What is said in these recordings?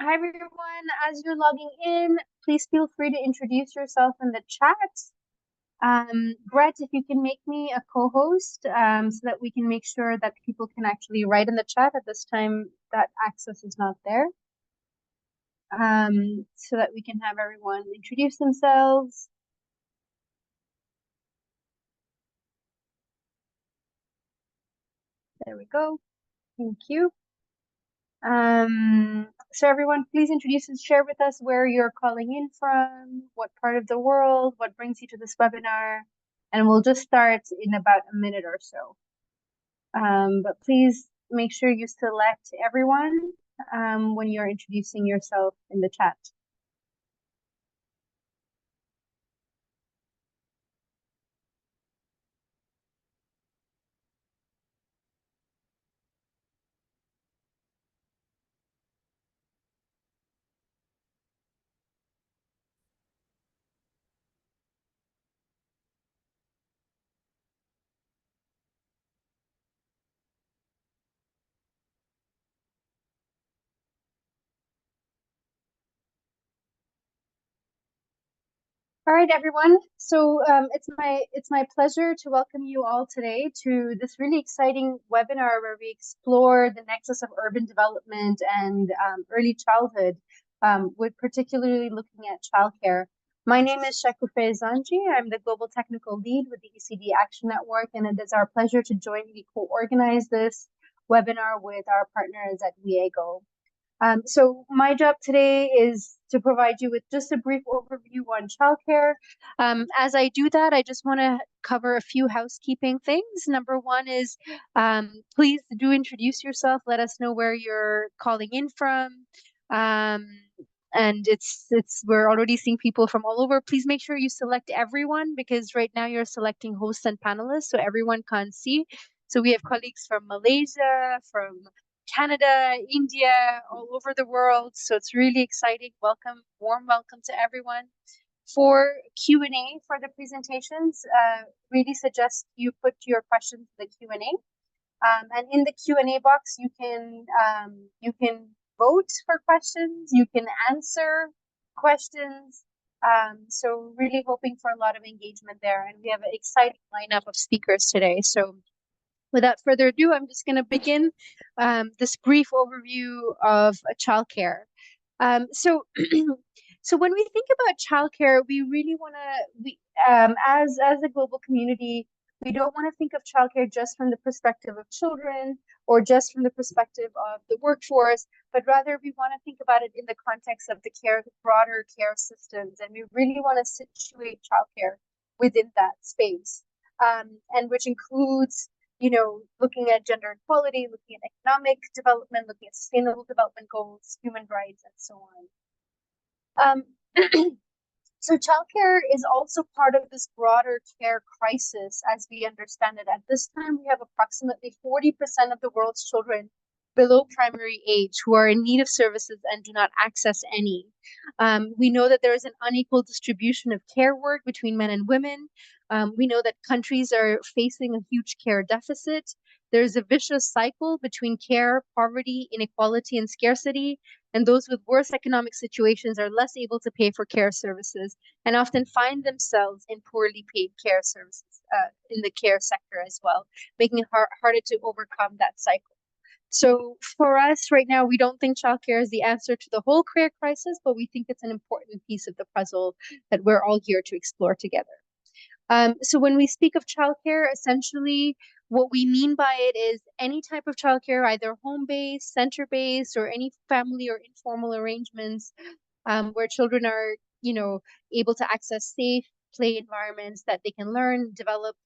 Hi everyone, as you're logging in, please feel free to introduce yourself in the chat. Brett, if you can make me a co-host so that we can make sure that people can actually write in the chat at this time that access is not there. So that we can have everyone introduce themselves. There we go. Thank you. So everyone, please introduce and share with us where you're calling in from, what part of the world, what brings you to this webinar, and we'll just start in about a minute or so. But please make sure you select everyone when you're introducing yourself in the chat. All right, everyone. So it's my pleasure to welcome you all today to this really exciting webinar where we explore the nexus of urban development and early childhood, with particularly looking at childcare. My name is Shekufe Zanji. I'm the Global Technical Lead with the ECD Action Network, and it is our pleasure to jointly co-organize this webinar with our partners at Viego. So my job today is to provide you with just a brief overview on childcare. As I do that, I just want to cover a few housekeeping things. Number one is please do introduce yourself. Let us know where you're calling in from. And we're already seeing people from all over. Please make sure you select everyone because right now you're selecting hosts and panelists, so everyone can't see. So we have colleagues from Malaysia, from Canada, India, all over the world. So it's really exciting. Welcome, warm welcome to everyone. For Q&A for the presentations, really suggest you put your questions in the Q&A. And in the Q&A box, you can vote for questions, you can answer questions. So really hoping for a lot of engagement there. And we have an exciting lineup of speakers today. So without further ado, I'm just going to begin this brief overview of childcare. So, so when we think about childcare, we really want to, as a global community, we don't want to think of childcare just from the perspective of children or just from the perspective of the workforce, but rather we want to think about it in the context of the broader care systems, and we really want to situate childcare within that space, and which includes looking at gender equality, looking at economic development, looking at sustainable development goals, human rights, and so on. So childcare is also part of this broader care crisis as we understand it. At this time, we have approximately 40% of the world's children below primary age who are in need of services and do not access any. We know that there is an unequal distribution of care work between men and women. We know that countries are facing a huge care deficit. There's a vicious cycle between care, poverty, inequality, and scarcity. And those with worse economic situations are less able to pay for care services and often find themselves in poorly paid care services in the care sector as well, making it harder to overcome that cycle. So for us right now, we don't think childcare is the answer to the whole care crisis, but we think it's an important piece of the puzzle that we're all here to explore together. So when we speak of childcare, essentially what we mean by it is any type of childcare, either home-based, center-based, or any family or informal arrangements where children are, able to access safe play environments that they can learn, develop.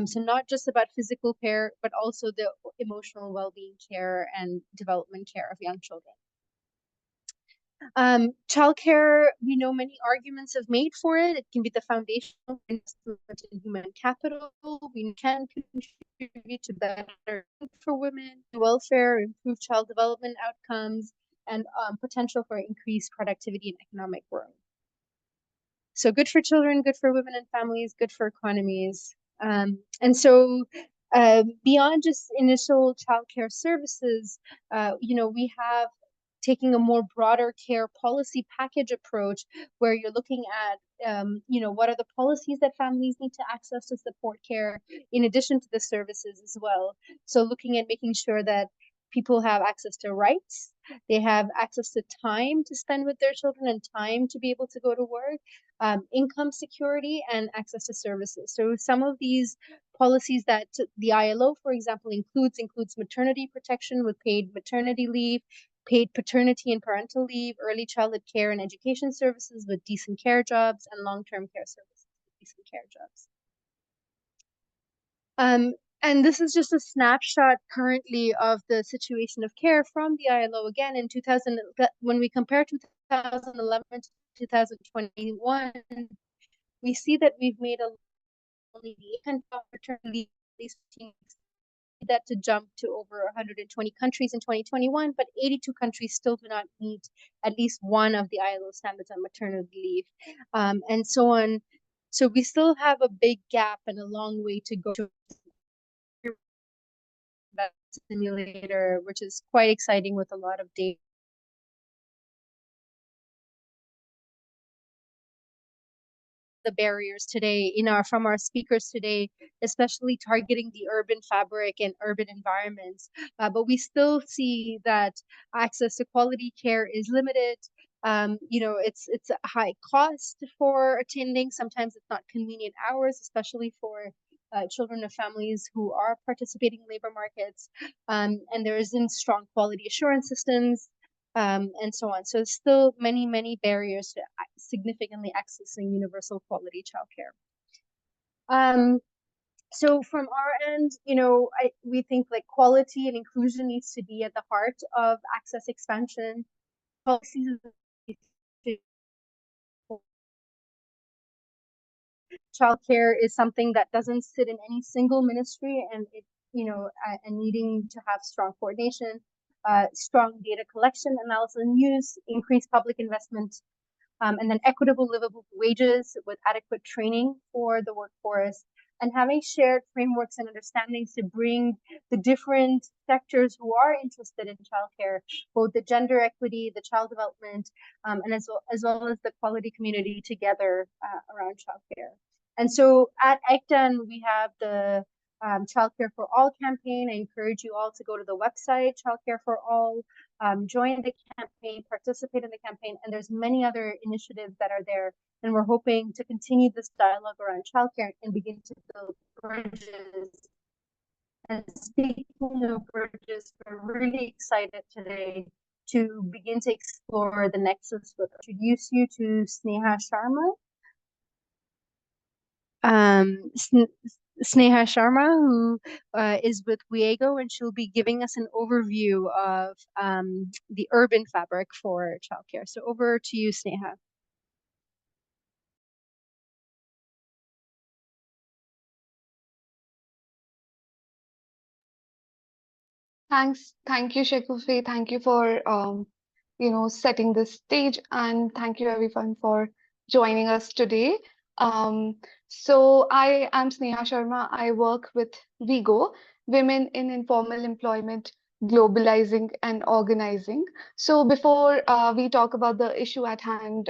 So not just about physical care, but also the emotional well-being care and development care of young children. Childcare, we know many arguments have made for it. It can be the foundational investment in human capital. We can contribute to better for women, welfare, improve child development outcomes, and potential for increased productivity and economic growth. So good for children, good for women and families, good for economies. And so beyond just initial childcare services, we have taking a more broader care policy package approach where you're looking at what are the policies that families need to access to support care in addition to the services as well. So looking at making sure that people have access to rights, they have access to time to spend with their children and time to be able to go to work, income security, and access to services. So some of these policies that the ILO, for example, includes maternity protection with paid maternity leave, paid paternity and parental leave, early childhood care and education services with decent care jobs, and long-term care services with decent care jobs. And this is just a snapshot currently of the situation of care from the ILO. Again, in 2000, when we compare 2011 to 2021, we see that we've made only the paternity leave that to jump to over 120 countries in 2021, but 82 countries still do not meet at least one of the ILO standards on maternity leave, and so on. So we still have a big gap and a long way to go to that simulator, which is quite exciting with a lot of data. The barriers today from our speakers today, especially targeting the urban fabric and urban environments. But we still see that access to quality care is limited. It's a high cost for attending. Sometimes it's not convenient hours, especially for children of families who are participating in labor markets. And there isn't strong quality assurance systems. And so on. So still many barriers to significantly accessing universal quality childcare. So from our end, we think like quality and inclusion needs to be at the heart of access expansion. Policies childcare is something that doesn't sit in any single ministry, and and needing to have strong coordination, strong data collection, analysis, and use, increased public investment, and then equitable livable wages with adequate training for the workforce, and having shared frameworks and understandings to bring the different sectors who are interested in childcare, both the gender equity, the child development, and as well as the quality community together around childcare. And so at ECTAN, we have the Childcare for All campaign. I encourage you all to go to the website, Childcare for All, join the campaign, participate in the campaign, and there's many other initiatives that are there. And we're hoping to continue this dialogue around childcare and begin to build bridges. And speaking of bridges, we're really excited today to begin to explore the nexus with introduce you to Sneha Sharma. Sneha Sharma, who is with WIEGO, and she'll be giving us an overview of the urban fabric for childcare. So over to you, Sneha. Thank you, Shekufi. Thank you for setting the stage, and thank you everyone for joining us today. So I am Sneha Sharma. I work with WIEGO, Women in Informal Employment, Globalizing and Organizing. So before we talk about the issue at hand,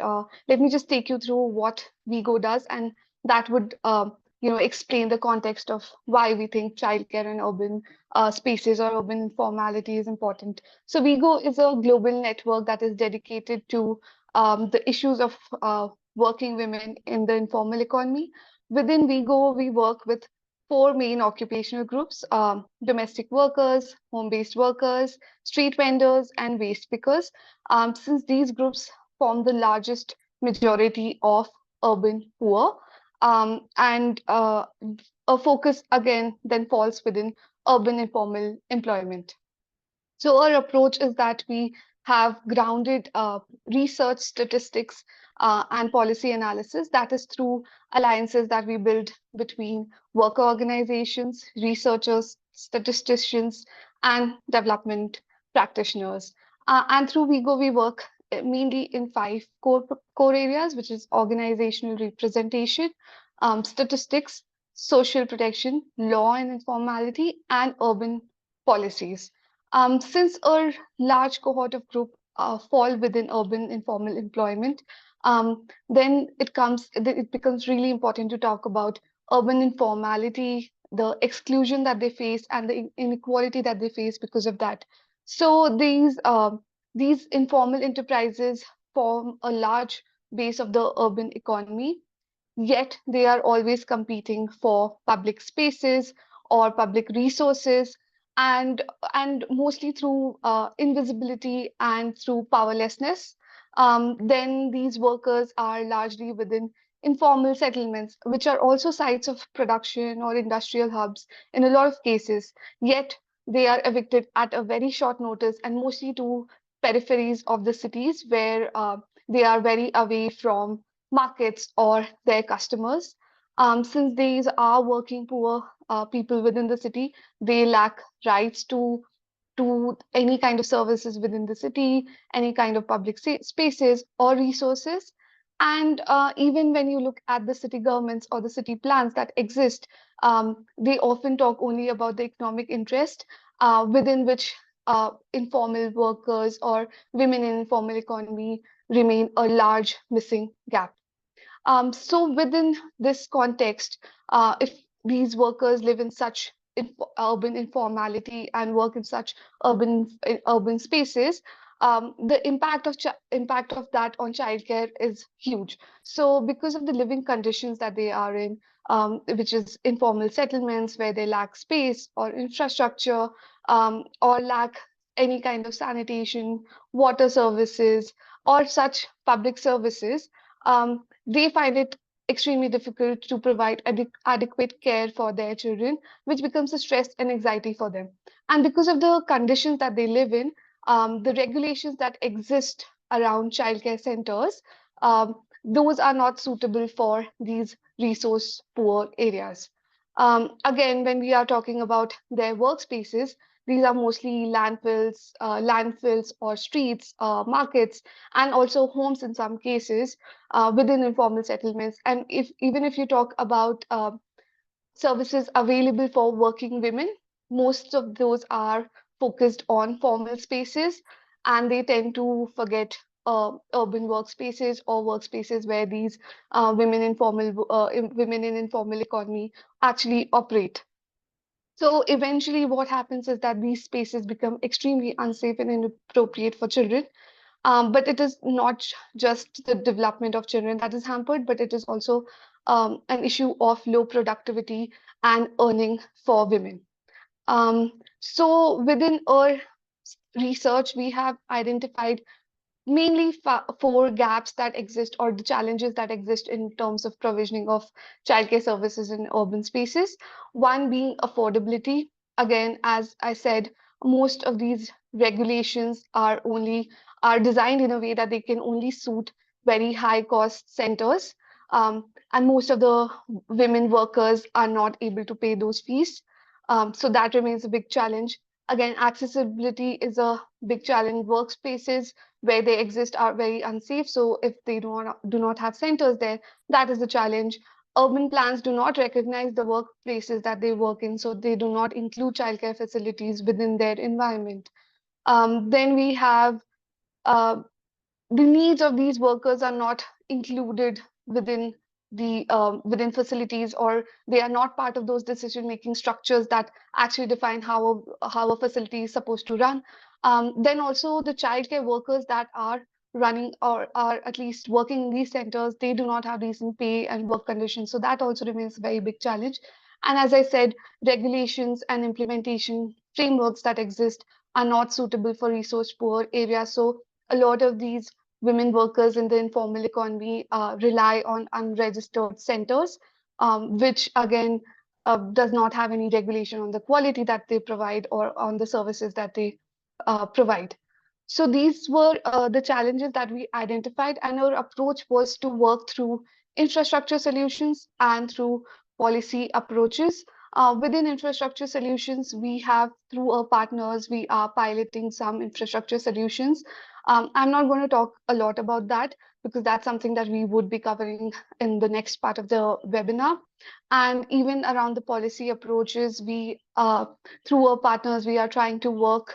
let me just take you through what WIEGO does, and that would explain the context of why we think childcare and urban spaces or urban informality is important. So WIEGO is a global network that is dedicated to the issues of working women in the informal economy. Within WIEGO, we work with four main occupational groups: domestic workers, home-based workers, street vendors, and waste pickers. Since these groups form the largest majority of urban poor, and a focus again then falls within urban informal employment. So our approach is that we have grounded research, statistics, and policy analysis. That is through alliances that we build between worker organizations, researchers, statisticians, and development practitioners. And through WIEGO, we work mainly in five core areas, which is organizational representation, statistics, social protection, law and informality, and urban policies. Since a large cohort of group fall within urban informal employment, then it becomes really important to talk about urban informality, the exclusion that they face, and the inequality that they face because of that. So these informal enterprises form a large base of the urban economy, yet they are always competing for public spaces or public resources, and mostly through invisibility and through powerlessness. Then these workers are largely within informal settlements, which are also sites of production or industrial hubs in a lot of cases, yet they are evicted at a very short notice and mostly to peripheries of the cities where they are very away from markets or their customers. Since these are working poor people within the city, they lack rights to any kind of services within the city, any kind of public spaces or resources. And even when you look at the city governments or the city plans that exist, they often talk only about the economic interest within which informal workers or women in informal economy remain a large missing gap. So within this context, if these workers live in such urban informality and work in such urban spaces, the impact of that on childcare is huge. So because of the living conditions that they are in, which is informal settlements where they lack space or infrastructure, or lack any kind of sanitation, water services, or such public services, they find it extremely difficult to provide adequate care for their children, which becomes a stress and anxiety for them. And because of the conditions that they live in, the regulations that exist around childcare centers, those are not suitable for these resource poor areas. Again, when we are talking about their workspaces, these are mostly landfills or streets, markets, and also homes in some cases within informal settlements. And if even if you talk about services available for working women, most of those are focused on formal spaces, and they tend to forget urban workspaces or workspaces where these women in informal economy actually operate. So eventually, what happens is that these spaces become extremely unsafe and inappropriate for children. But it is not just the development of children that is hampered, but it is also an issue of low productivity and earning for women. So within our research, we have identified mainly four gaps that exist or the challenges that exist in terms of provisioning of childcare services in urban spaces. One being affordability. Again, as I said, most of these regulations are designed in a way that they can only suit very high cost centers. And most of the women workers are not able to pay those fees. So that remains a big challenge. Again, accessibility is a big challenge. Workspaces where they exist are very unsafe. So if they do not have centers there, that is the challenge. Urban plans do not recognize the workplaces that they work in, so they do not include childcare facilities within their environment. Then we have uh, the needs of these workers are not included within the within facilities, or they are not part of those decision making structures that actually define how a facility is supposed to run. Then also the childcare workers that are running or are at least working in these centers, they do not have decent pay and work conditions, so that also remains a very big challenge. And as I said, regulations and implementation frameworks that exist are not suitable for resource poor areas. So a lot of these women workers in the informal economy rely on unregistered centers, which again does not have any regulation on the quality that they provide or on the services that they provide. So these were the challenges that we identified, and our approach was to work through infrastructure solutions and through policy approaches. Within infrastructure solutions, we have, through our partners, we are piloting some infrastructure solutions. I'm not going to talk a lot about that because that's something that we would be covering in the next part of the webinar. And even around the policy approaches, through our partners, we are trying to work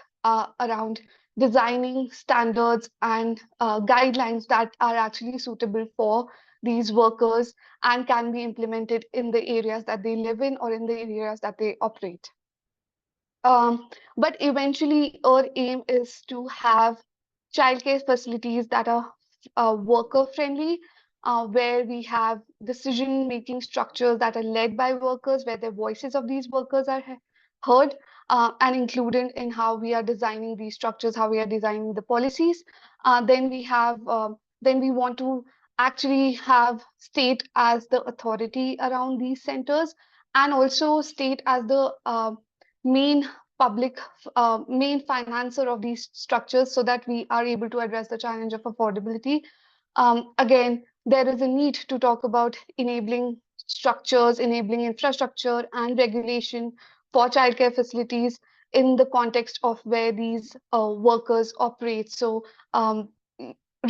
around designing standards and guidelines that are actually suitable for these workers and can be implemented in the areas that they live in or in the areas that they operate. Um, but eventually, our aim is to have childcare facilities that are worker friendly, where we have decision-making structures that are led by workers, where the voices of these workers are heard and included in how we are designing these structures, how we are designing the policies. Then we want to actually have state as the authority around these centers, and also state as the main public main financer of these structures, so that we are able to address the challenge of affordability. Again, there is a need to talk about enabling structures, enabling infrastructure and regulation for childcare facilities in the context of where these workers operate. So um,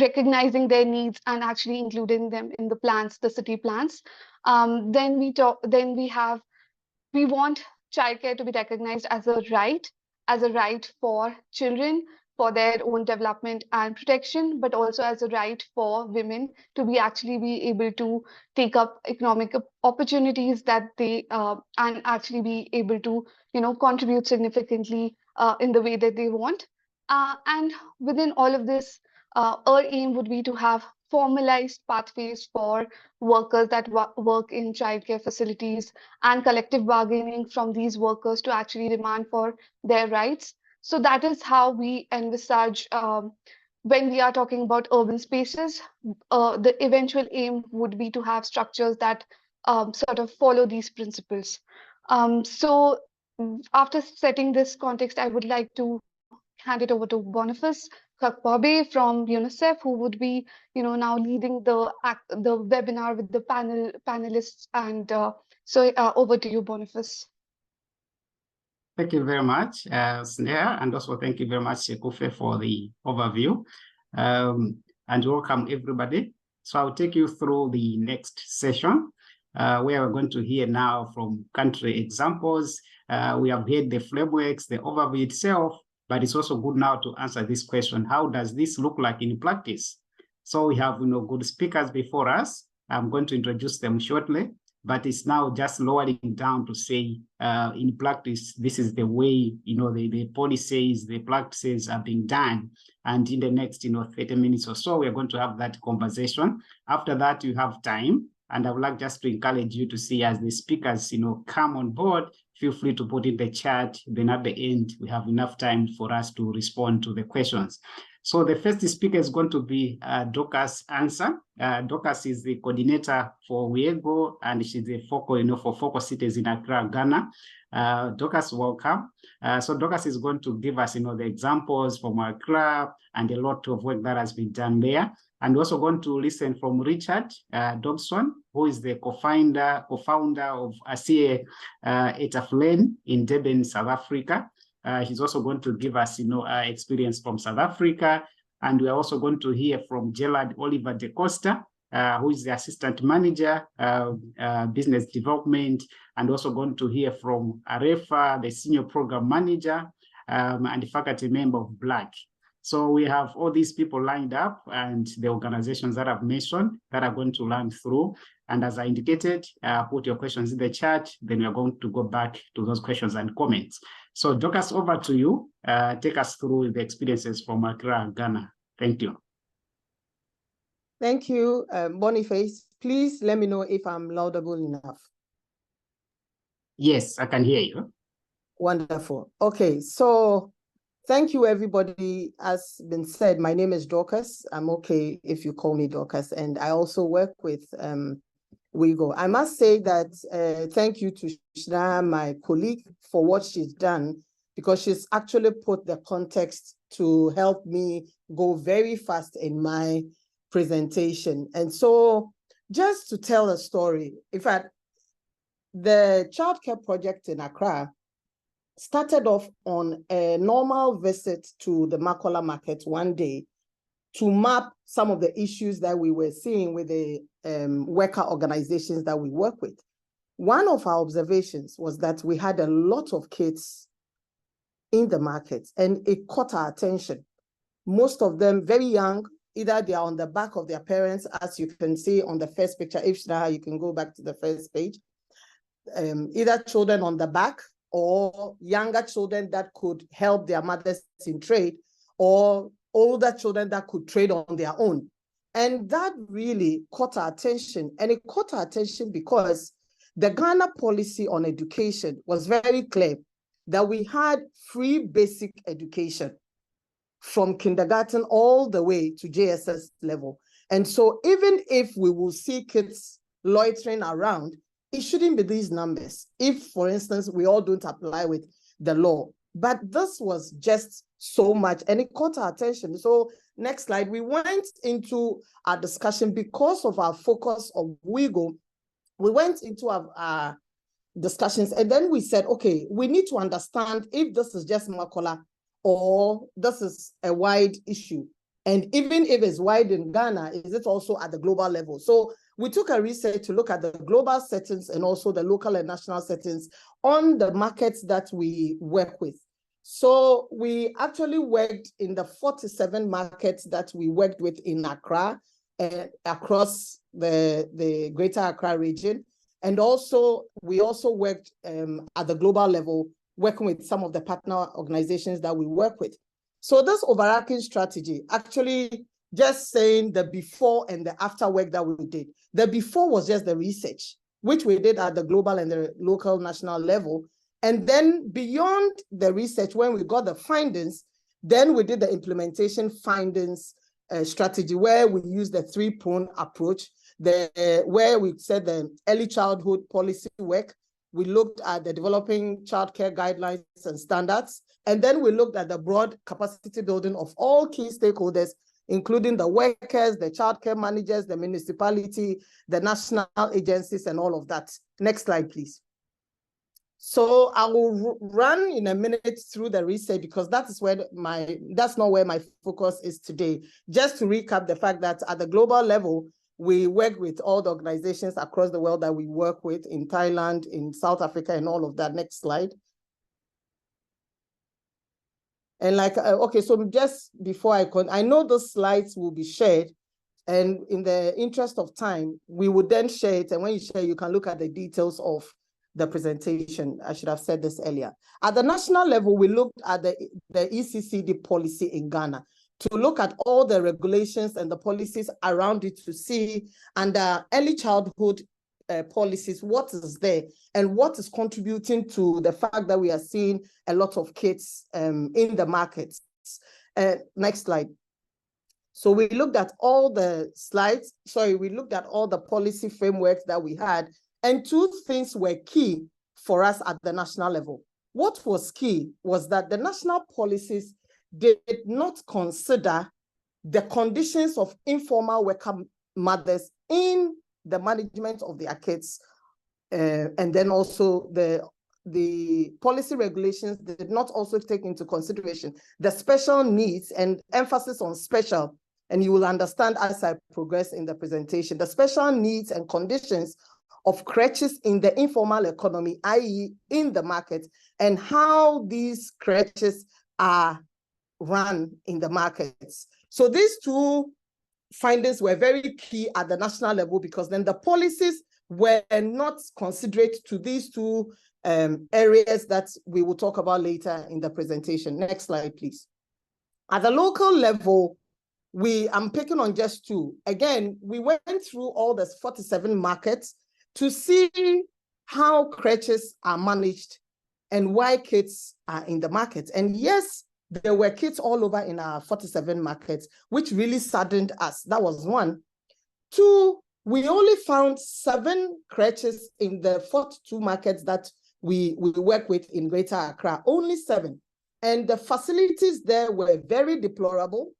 recognizing their needs and actually including them in the plans, the city plans. Then we want childcare to be recognized as a right for children, for their own development and protection, but also as a right for women to be able to take up economic opportunities that they and actually be able to, contribute significantly in the way that they want. And within all of this, our aim would be to have formalized pathways for workers that work in childcare facilities, and collective bargaining from these workers to actually demand for their rights. So that is how we envisage, when we are talking about urban spaces. The eventual aim would be to have structures that sort of follow these principles. After setting this context, I would like to hand it over to Boniface Kakwabe from UNICEF, who would be, now leading the webinar with the panelists. And over to you, Boniface. Thank you very much, Sneha, and also thank you very much, Kufe, for the overview. And welcome, everybody. So I'll take you through the next session, where we're going to hear now from country examples. We have heard the frameworks, the overview itself, but it's also good now to answer this question: how does this look like in practice? So we have, good speakers before us. I'm going to introduce them shortly, but it's now just lowering down to say, in practice, this is the way, the policies, the practices are being done. And in the next, 30 minutes or so, we're going to have that conversation. After that, you have time. And I would like just to encourage you to see, as the speakers, come on board, feel free to put in the chat. Then at the end, we have enough time for us to respond to the questions. So the first speaker is going to be Dorcas Ansah. Dorcas is the coordinator for WEGO, and she's the focal, for focal cities in Accra, Ghana. Dorcas, welcome. So Dorcas is going to give us, the examples from Accra and a lot of work that has been done there. And we're also going to listen from Richard Dobson, who is the co-founder of ASEA Etaflen in Durban, South Africa. He's also going to give us, experience from South Africa. And we're also going to hear from Gerald Oliver de Costa, who is the assistant manager, business development, and also going to hear from Arefa, the senior program manager, and the faculty member of BLAC. So we have all these people lined up, and the organizations that I've mentioned that are going to run through. And as I indicated, put your questions in the chat, then we're going to go back to those questions and comments. So Dorcas, over to you. Take us through the experiences from Accra, Ghana. Thank you. Thank you, Boniface. Please let me know if I'm laudable enough. Yes, I can hear you. Wonderful. Okay, so thank you, everybody. As been said, my name is Dorcas. I'm okay if you call me Dorcas, and I also work with WEGO. I must say that thank you to Shna, my colleague, for what she's done, because she's actually put the context to help me go very fast in my presentation. And so just to tell a story, in fact, the childcare project in Accra started off on a normal visit to the Makola market one day to map some of the issues that we were seeing with the worker organizations that we work with. One of our observations was that we had a lot of kids in the market, and it caught our attention. most of them very young, either they are on the back of their parents, as you can see on the first picture. If you can go back to the first page. Either children on the back or younger children that could help their mothers in trade, or older children that could trade on their own. And that really caught our attention. And it caught our attention because the Ghana policy on education was very clear that we had free basic education from kindergarten all the way to JSS level. And so even if we will see kids loitering around, it shouldn't be these numbers. If, for instance, we all don't apply with the law. But this was just so much, and it caught our attention. So next slide, we went into our discussion because of our focus on WIGO. We went into our discussions, and then we said, okay, we need to understand if this is just Makola or this is a wide issue. And even if it's wide in Ghana, is it also at the global level? So we took a research to look at the global settings and also the local and national settings on the markets that we work with. So we actually worked in the 47 markets that we worked with in Accra, across the Greater Accra region. And also, we also worked at the global level, working with some of the partner organizations that we work with. So this overarching strategy, actually just saying the before and the after work that we did. The before was just the research, which we did at the global and the local national level. And then beyond the research, when we got the findings, then we did the implementation findings strategy, where we used the three-pronged approach, where we said the early childhood policy work. We looked at the developing childcare guidelines and standards. And then we looked at the broad capacity building of all key stakeholders, including the workers, the childcare managers, the municipality, the national agencies, and all of that. Next slide, please. So I will run in a minute through the research, because that's not where my focus is today. Just to recap the fact that at the global level, we work with all the organizations across the world that we work with in Thailand, in South Africa, and all of that. Next slide. And okay, so just before I know those slides will be shared, and in the interest of time, we would then share it. And when you share, you can look at the details of the presentation. I should have said this earlier. At the national level, we looked at the ECCD policy in Ghana to look at all the regulations and the policies around it to see under early childhood policies, what is there and what is contributing to the fact that we are seeing a lot of kids in the markets. Next slide. So we looked at all the slides, we looked at all the policy frameworks that we had, and two things were key for us at the national level. What was key was that the national policies did not consider the conditions of informal worker mothers in the management of their kids. And then also the policy regulations did not also take into consideration the special needs and emphasis on special. And you will understand as I progress in the presentation, the special needs and conditions of creches in the informal economy, i.e. in the market, and how these creches are run in the markets. So these two findings were very key at the national level, because then the policies were not considerate to these two areas that we will talk about later in the presentation. Next slide, please. At the local level, I'm picking on just two. Again, we went through all the 47 markets to see how creches are managed and why kids are in the market. And yes, there were kids all over in our 47 markets, which really saddened us. That was one. Two, we only found 7 creches in the 42 markets that we work with in Greater Accra, only 7. And the facilities there were very deplorable.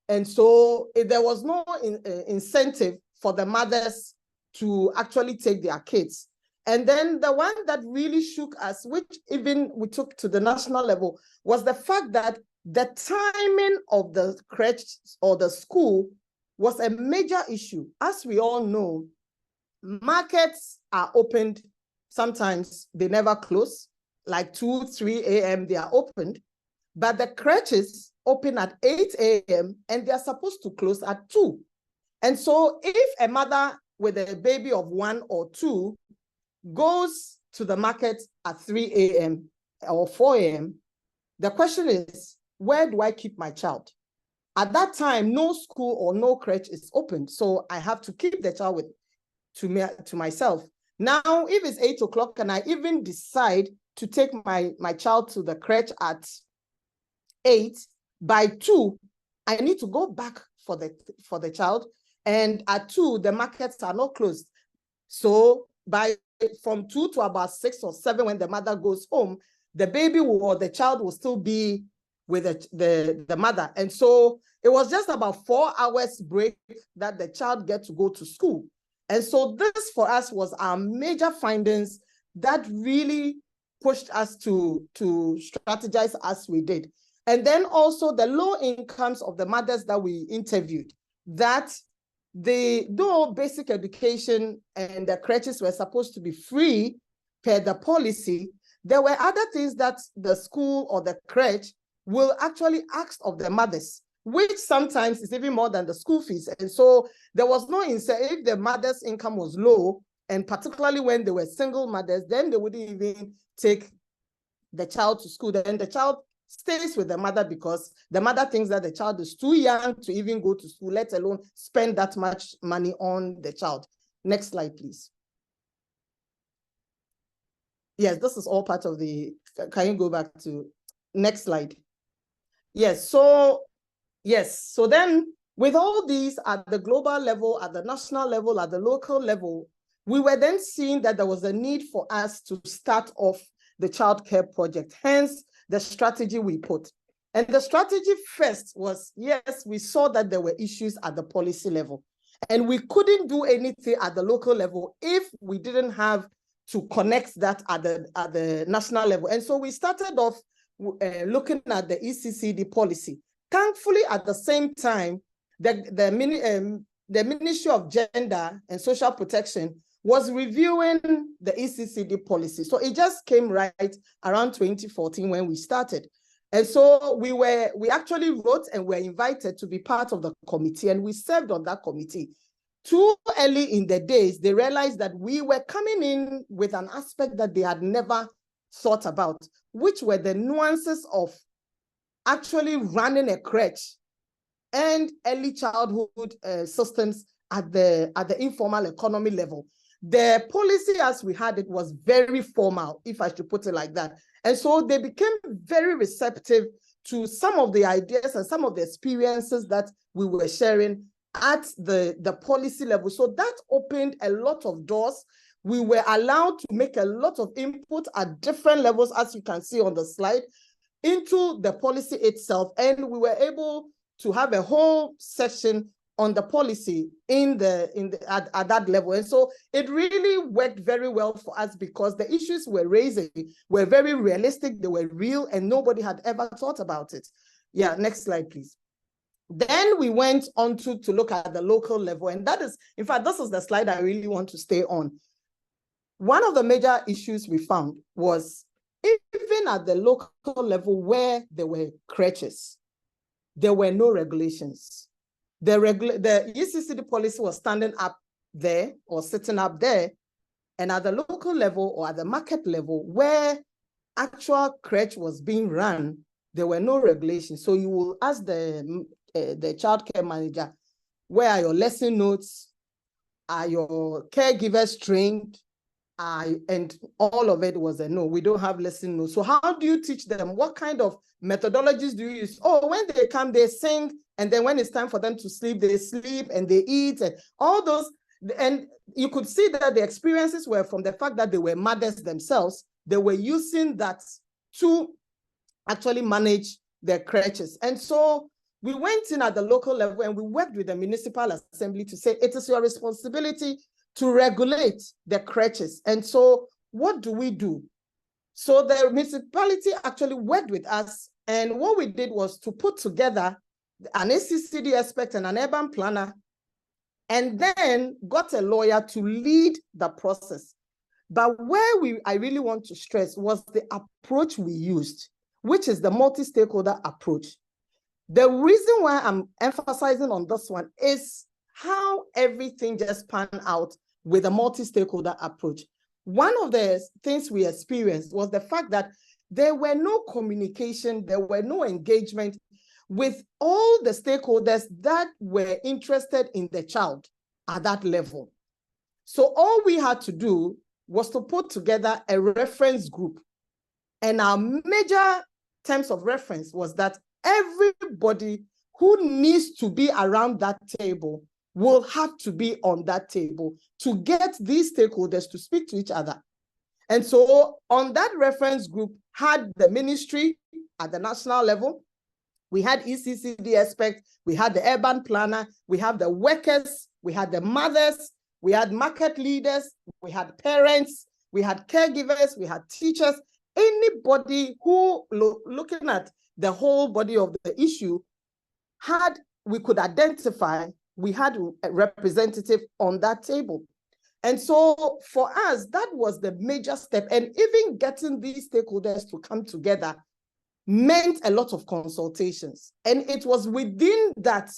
And so there was no incentive for the mothers to actually take their kids. And then the one that really shook us, which even we took to the national level, was the fact that the timing of the crèche or the school was a major issue. As we all know, markets are opened, sometimes they never close, like 2, 3 a.m. they are opened, but the crèches open at 8 a.m. and they're supposed to close at 2. And so if a mother with a baby of 1 or 2 goes to the market at 3 a.m. or 4 a.m., the question is, where do I keep my child? At that time, no school or no crèche is open, so I have to keep the child to myself. Now, if it's 8 o'clock and I even decide to take my child to the crèche at 8, by 2, I need to go back for the child, and at 2, the markets are not closed. So from 2 to about 6 or 7, when the mother goes home, the baby or the child will still be with the mother. And so it was just about 4 hours break that the child get to go to school. And so this for us was our major findings that really pushed us to strategize as we did. And then also the low incomes of the mothers that we interviewed, that though basic education and the crèches were supposed to be free per the policy, there were other things that the school or the crèche will actually ask of the mothers, which sometimes is even more than the school fees. And so there was no incentive. If the mother's income was low, and particularly when they were single mothers, then they wouldn't even take the child to school. Then the child stays with the mother because the mother thinks that the child is too young to even go to school, let alone spend that much money on the child. Next slide, please. Yes, this is all part of the, can you go back to next slide? Yes, so then with all these at the global level, at the national level, at the local level, we were then seeing that there was a need for us to start off the childcare project, hence the strategy we put. And the strategy first was, yes, we saw that there were issues at the policy level, and we couldn't do anything at the local level if we didn't have to connect that at the national level. And so we started off looking at the ECCD policy. Thankfully, at the same time, the Ministry of Gender and Social Protection was reviewing the ECCD policy. So it just came right around 2014 when we started. And so we actually wrote and were invited to be part of the committee, and we served on that committee. Too early in the days, they realized that we were coming in with an aspect that they had never thought about, which were the nuances of actually running a crèche and early childhood systems at the informal economy level. The policy as we had it was very formal, if I should put it like that. And so they became very receptive to some of the ideas and some of the experiences that we were sharing at the policy level. So that opened a lot of doors. We were allowed to make a lot of input at different levels, as you can see on the slide, into the policy itself. And we were able to have a whole section on the policy at that level. And so it really worked very well for us because the issues we're raising were very realistic, they were real, and nobody had ever thought about it. Yeah, next slide, please. Then we went on to look at the local level. And that is, in fact, this is the slide I really want to stay on. One of the major issues we found was even at the local level where there were crèches, there were no regulations. The ECCD policy was standing up there or sitting up there, and at the local level or at the market level where actual crèche was being run, there were no regulations. So you will ask the childcare manager, where are your lesson notes? Are your caregivers trained? And all of it was a no, we don't have lesson notes. So how do you teach them? What kind of methodologies do you use? Oh, when they come, they sing, and then when it's time for them to sleep, they sleep and they eat and all those. And you could see that the experiences were from the fact that they were mothers themselves. They were using that to actually manage their crèches. And so we went in at the local level and we worked with the municipal assembly to say, it is your responsibility to regulate the crèches. And so what do we do? So the municipality actually worked with us, and what we did was to put together an ACCD expert and an urban planner, and then got a lawyer to lead the process. But where I really want to stress was the approach we used, which is the multi-stakeholder approach. The reason why I'm emphasizing on this one is how everything just panned out with a multi-stakeholder approach. One of the things we experienced was the fact that there were no communication, there were no engagement with all the stakeholders that were interested in the child at that level. So all we had to do was to put together a reference group. And our major terms of reference was that everybody who needs to be around that table will have to be on that table to get these stakeholders to speak to each other. And so on that reference group had the ministry at the national level, we had ECCD expert, we had the urban planner, we have the workers, we had the mothers, we had market leaders, we had parents, we had caregivers, we had teachers, anybody who looking at the whole body of the issue we could identify, we had a representative on that table. And so for us, that was the major step. And even getting these stakeholders to come together meant a lot of consultations. And it was within that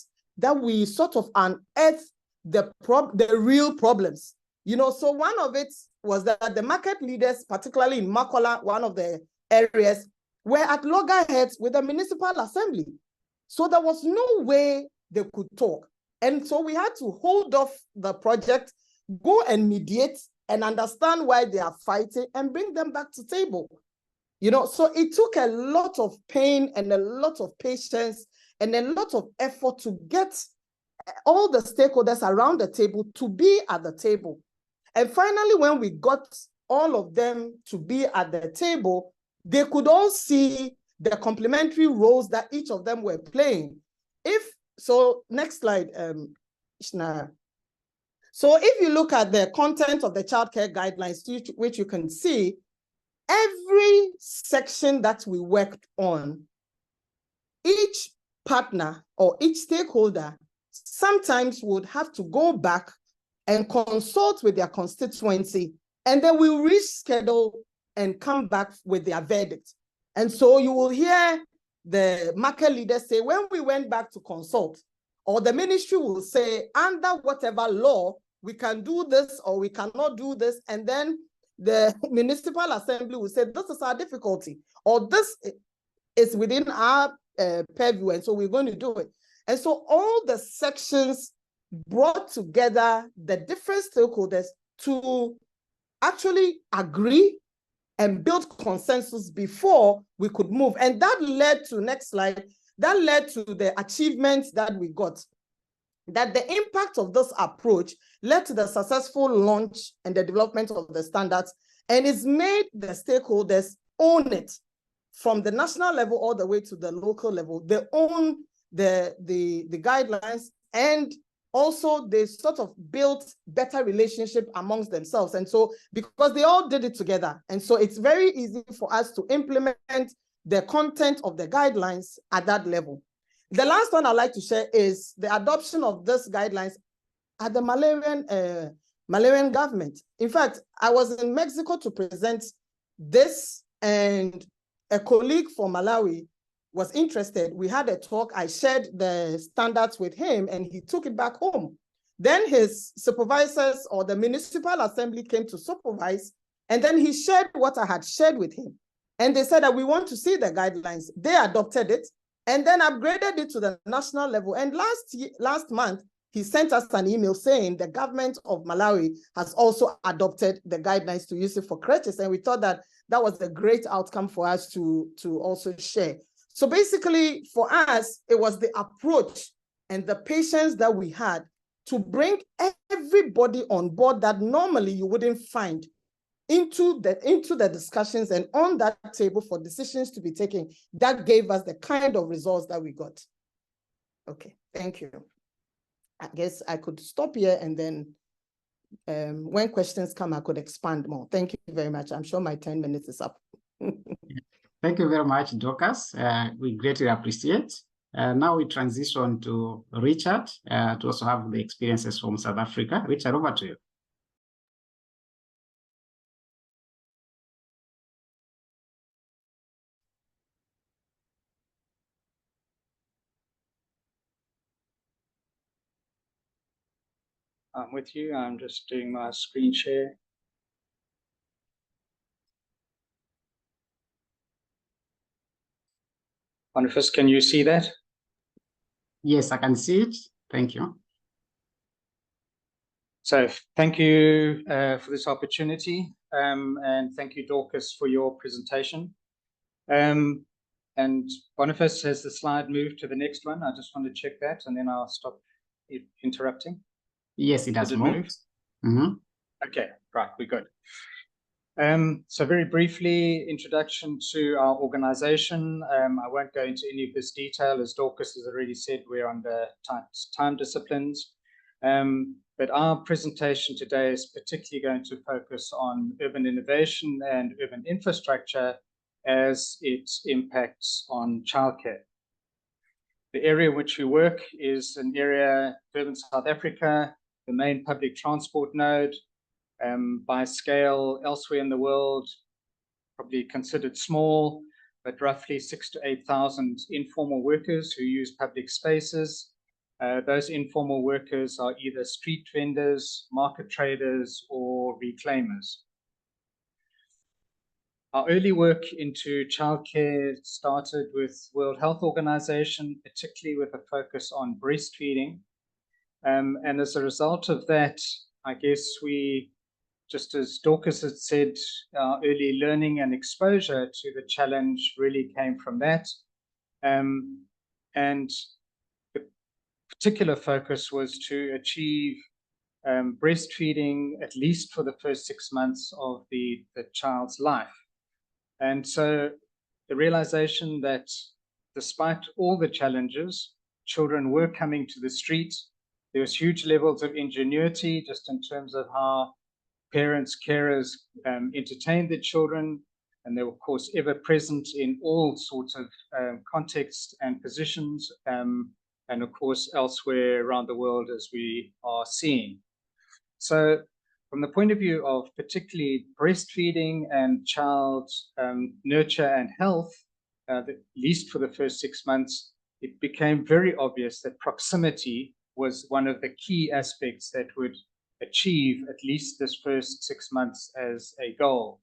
we sort of unearthed the real problems. So one of it was that the market leaders, particularly in Makola, one of the areas, were at loggerheads with the municipal assembly. So there was no way they could talk. And so we had to hold off the project, go and mediate and understand why they are fighting and bring them back to table. So it took a lot of pain and a lot of patience and a lot of effort to get all the stakeholders around the table to be at the table. And finally, when we got all of them to be at the table, they could all see the complementary roles that each of them were playing. Next slide, Ishna. So if you look at the content of the childcare guidelines, which you can see, every section that we worked on, each partner or each stakeholder sometimes would have to go back and consult with their constituency, and then we reschedule and come back with their verdict. And so you will hear the market leaders say, when we went back to consult, or the ministry will say, under whatever law, we can do this or we cannot do this. And then the municipal assembly will say, this is our difficulty, or this is within our purview, and so we're going to do it. And so all the sections brought together the different stakeholders to actually agree and build consensus before we could move. And that led to, next slide, that led to the achievements that we got. That the impact of this approach led to the successful launch and the development of the standards, and it's made the stakeholders own it from the national level all the way to the local level. They own the guidelines, and also they sort of built better relationship amongst themselves. And so because they all did it together, and so it's very easy for us to implement the content of the guidelines at that level. The last one I'd like to share is the adoption of these guidelines at the Malawian government. In fact, I was in Mexico to present this, and a colleague from Malawi was interested. We had a talk. I shared the standards with him, and he took it back home. Then his supervisors or the municipal assembly came to supervise, and then he shared what I had shared with him. And they said that we want to see the guidelines. They adopted it and then upgraded it to the national level. And last month, he sent us an email saying the government of Malawi has also adopted the guidelines to use it for creches. And we thought that that was a great outcome for us to also share. So basically, for us, it was the approach and the patience that we had to bring everybody on board that normally you wouldn't find into the discussions and on that table for decisions to be taken. That gave us the kind of results that we got. Okay, thank you. I guess I could stop here, and then when questions come, I could expand more. Thank you very much. I'm sure my 10 minutes is up. Thank you very much, Dorcas. We greatly appreciate. Now we transition to Richard to also have the experiences from South Africa. Richard, over to you. I'm with you. I'm just doing my screen share. Boniface, can you see that? Yes, I can see it. Thank you. So thank you for this opportunity, and thank you, Dorcas, for your presentation. And Boniface, has the slide moved to the next one? I just want to check that, and then I'll stop interrupting. Yes, it has Did it moved. move? Okay, right, we're good. So very briefly, introduction to our organization. I won't go into any of this detail. As Dorcas has already said, we're under time disciplines. But our presentation today is particularly going to focus on urban innovation and urban infrastructure as it impacts on childcare. The area in which we work is an area, Durban, South Africa, the main public transport node. By scale, elsewhere in the world, probably considered small, but roughly 6,000 to 8,000 informal workers who use public spaces. Those informal workers are either street vendors, market traders, or reclaimers. Our early work into childcare started with World Health Organization, particularly with a focus on breastfeeding. And as a result of that, I guess we, just as Dorcas had said, our early learning and exposure to the challenge really came from that. And the particular focus was to achieve breastfeeding at least for the first 6 months of the child's life. And so the realization that despite all the challenges, children were coming to the street. There was huge levels of ingenuity just in terms of how parents, carers entertained their children, and they were, of course, ever present in all sorts of contexts and positions, and of course, elsewhere around the world, as we are seeing. So from the point of view of particularly breastfeeding and child nurture and health, at least for the first 6 months, it became very obvious that proximity was one of the key aspects that would achieve at least this first 6 months as a goal.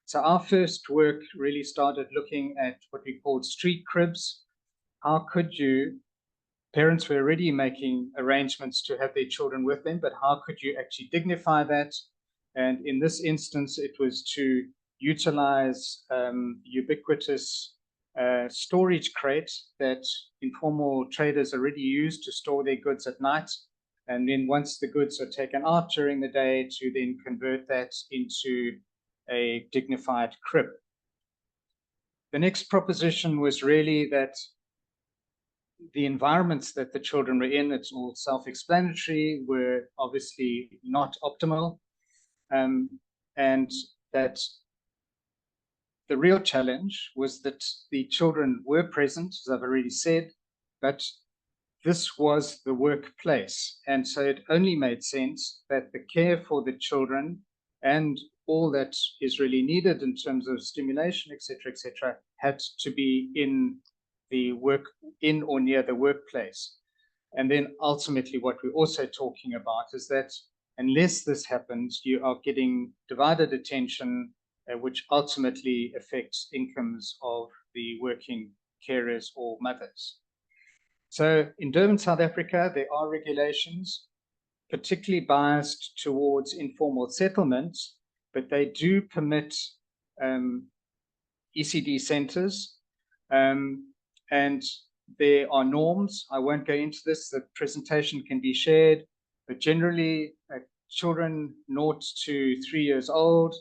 So our first work really started looking at what we called street cribs. How could you, parents were already making arrangements to have their children with them, but how could you actually dignify that? And in this instance, it was to utilize ubiquitous storage crate that informal traders already use to store their goods at night. And then once the goods are taken out during the day, to then convert that into a dignified crib. The next proposition was really that the environments that the children were in, it's all self-explanatory, were obviously not optimal. And that the real challenge was that the children were present, as I've already said, but this was the workplace. And so it only made sense that the care for the children and all that is really needed in terms of stimulation, et cetera, had to be in the work, in or near the workplace. And then ultimately what we're also talking about is that unless this happens, you are getting divided attention, which ultimately affects incomes of the working carers or mothers. So in Durban, South Africa, there are regulations, particularly biased towards informal settlements, but they do permit ECD centers, and there are norms. I won't go into this, the presentation can be shared, but generally children 0 to 3 years old,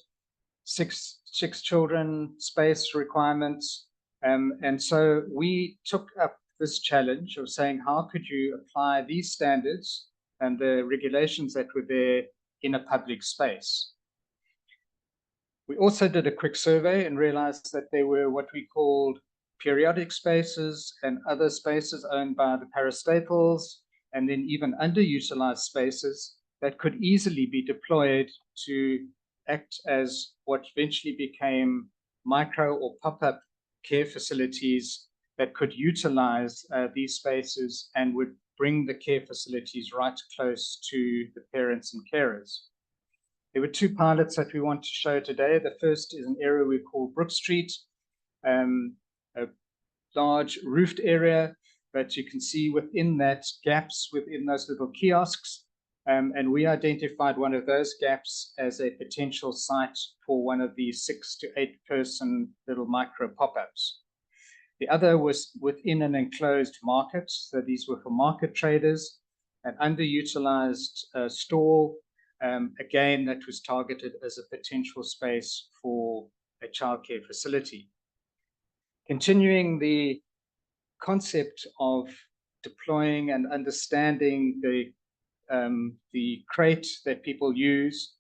six children, space requirements. And so we took up this challenge of saying, how could you apply these standards and the regulations that were there in a public space? We also did a quick survey and realized that there were what we called periodic spaces and other spaces owned by the parastatals, and then even underutilized spaces that could easily be deployed to act as what eventually became micro or pop-up care facilities that could utilize these spaces and would bring the care facilities right close to the parents and carers. There were two pilots that we want to show today. The first is an area we call Brook Street, a large roofed area, but you can see within that gaps within those little kiosks. And we identified one of those gaps as a potential site for one of these 6 to 8 person little micro pop-ups. The other was within an enclosed market. So these were for market traders, an underutilized stall. Again, that was targeted as a potential space for a childcare facility. Continuing the concept of deploying and understanding the crate that people use,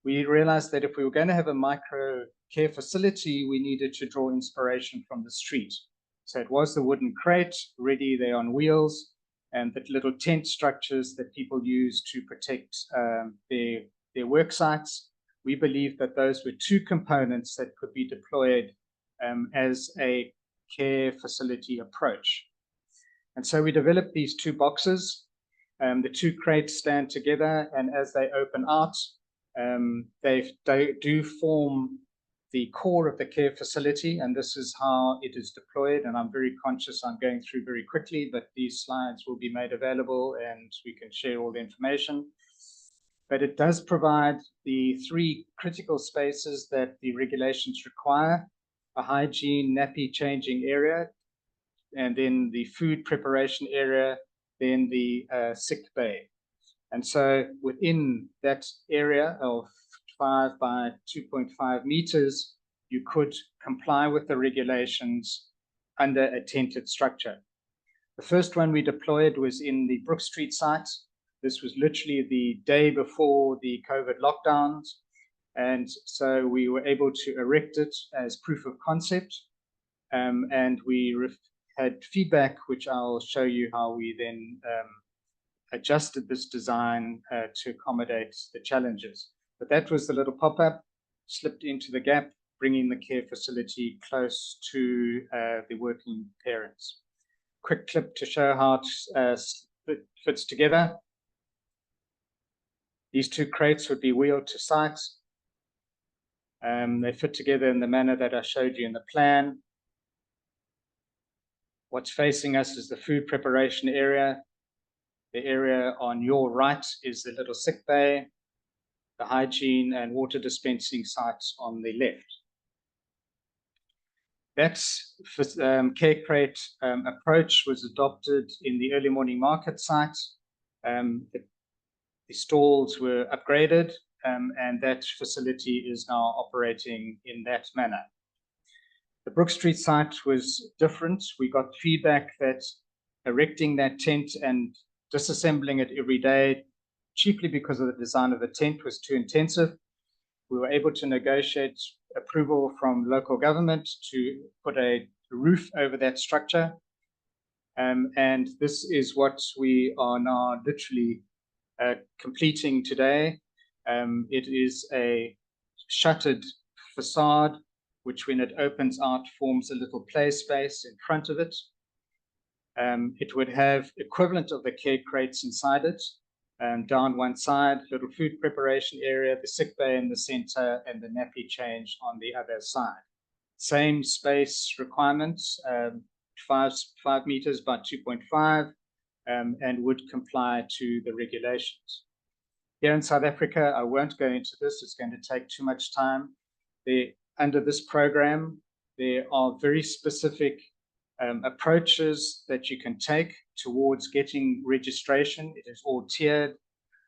we realized that if we were going to have a micro care facility, we needed to draw inspiration from the street. So it was the wooden crate, ready there on wheels, and the little tent structures that people use to protect their work sites. We believe that those were two components that could be deployed as a care facility approach. And so we developed these two boxes. The two crates stand together, and as they open out, they do form the core of the care facility, and this is how it is deployed. And I'm very conscious I'm going through very quickly, but these slides will be made available and we can share all the information. But it does provide the 3 critical spaces that the regulations require: a hygiene nappy changing area, and then the food preparation area, then the sick bay. And so within that area of 5 by 2.5 meters, you could comply with the regulations under a tented structure. The first one we deployed was in the Brook Street site. This was literally the day before the COVID lockdowns. And so we were able to erect it as proof of concept. And we had feedback, which I'll show you how we then adjusted this design to accommodate the challenges. But that was the little pop-up, slipped into the gap, bringing the care facility close to the working parents. Quick clip to show how it fits together. These two crates would be wheeled to site. They fit together in the manner that I showed you in the plan. What's facing us is the food preparation area. The area on your right is the little sick bay, the hygiene and water dispensing sites on the left. That care crate approach was adopted in the early morning market site. The stalls were upgraded, and that facility is now operating in that manner. The Brook Street site was different. We got feedback that erecting that tent and disassembling it every day, chiefly because of the design of the tent, was too intensive. We were able to negotiate approval from local government to put a roof over that structure. And this is what we are now literally completing today. It is a shuttered facade, which when it opens out forms a little play space in front of it. It would have equivalent of the care crates inside it. Down one side, little food preparation area, the sick bay in the center, and the nappy change on the other side. Same space requirements, 5 meters by 2.5, and would comply to the regulations. Here in South Africa, I won't go into this, it's going to take too much time. Under this program, there are very specific approaches that you can take towards getting registration. It is all tiered.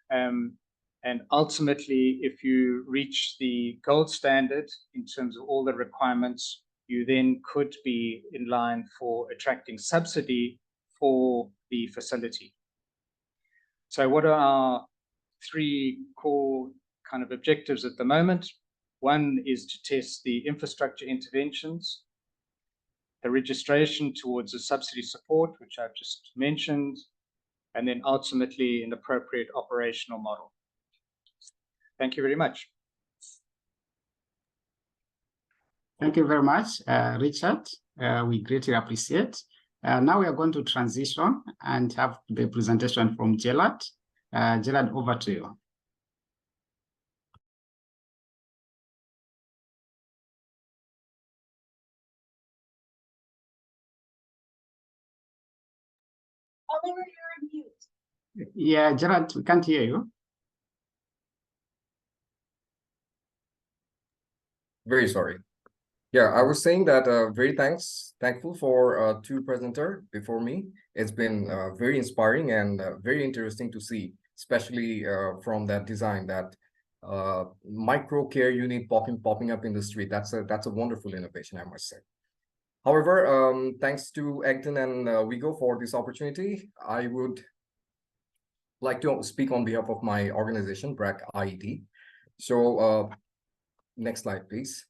And ultimately, if you reach the gold standard in terms of all the requirements, you then could be in line for attracting subsidy for the facility. So what are our 3 core kind of objectives at the moment? One is to test the infrastructure interventions, the registration towards the subsidy support, which I've just mentioned, and then ultimately an appropriate operational model. Thank you very much. Thank you very much, Richard. We greatly appreciate. Now we are going to transition and have the presentation from Gerald. Gerald, over to you. Oliver, you're on mute. Yeah, Gerald, we can't hear you. Very sorry. Yeah, I was saying that very thankful for two presenter before me. It's been very inspiring and very interesting to see, especially from that design, that micro care unit popping up in the street. That's a wonderful innovation, I must say. However, thanks to Egton and Wigo for this opportunity, I would like to speak on behalf of my organization, BRAC IET. So next slide, please.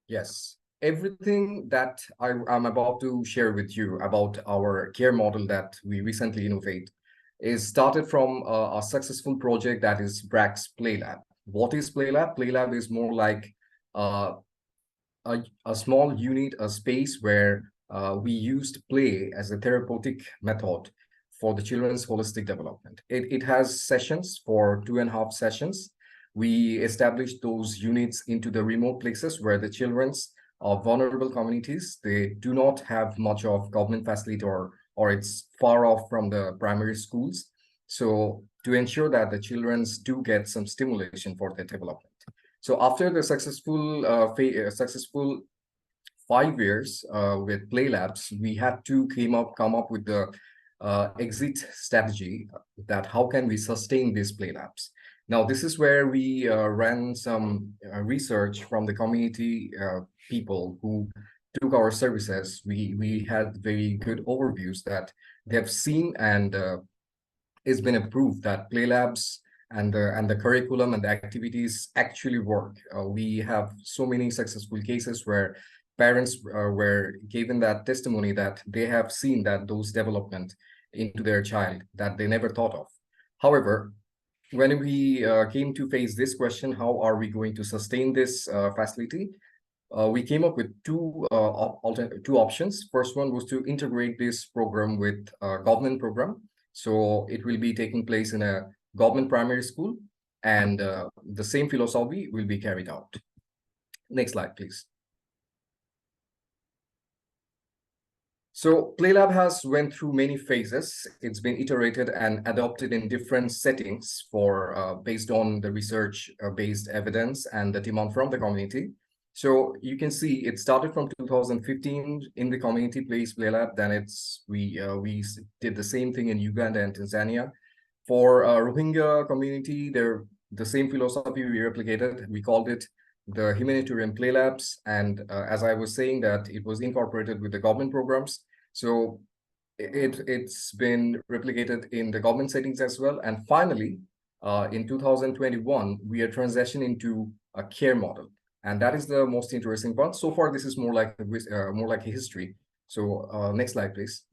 Yes, everything that I'm about to share with you about our care model that we recently innovate is started from a successful project that is BRAC's Play Lab. What is Play Lab? Play Lab is more like uh, a small unit, a space where we used play as a therapeutic method for the children's holistic development. It has sessions for 2.5 sessions. We established those units into the remote places where the children's of vulnerable communities, they do not have much of government facility or it's far off from the primary schools. So to ensure that the children's do get some stimulation for their development. So after the successful 5 years with Play Labs, we had to come up with the exit strategy that how can we sustain these Play Labs. Now, this is where we ran some research from the community people who took our services. We had very good overviews that they have seen and it's been approved that Play Labs and the curriculum and the activities actually work. We have so many successful cases where parents were given that testimony that they have seen that those development into their child that they never thought of. However, when we came to face this question, how are we going to sustain this facility? We came up with two options. First one was to integrate this program with a government program. So it will be taking place in a government primary school, and the same philosophy will be carried out. Next slide, please. So PlayLab has went through many phases. It's been iterated and adopted in different settings for based on the research-based evidence and the demand from the community. So you can see it started from 2015 in the community PlayLab. Then we did the same thing in Uganda and Tanzania. For Rohingya community, the same philosophy we replicated. We called it the humanitarian play labs, and as I was saying, that it was incorporated with the government programs. So it's been replicated in the government settings as well. And finally, in 2021, we are transitioning into a care model, and that is the most interesting part. So far, this is more like a history. So next slide, please.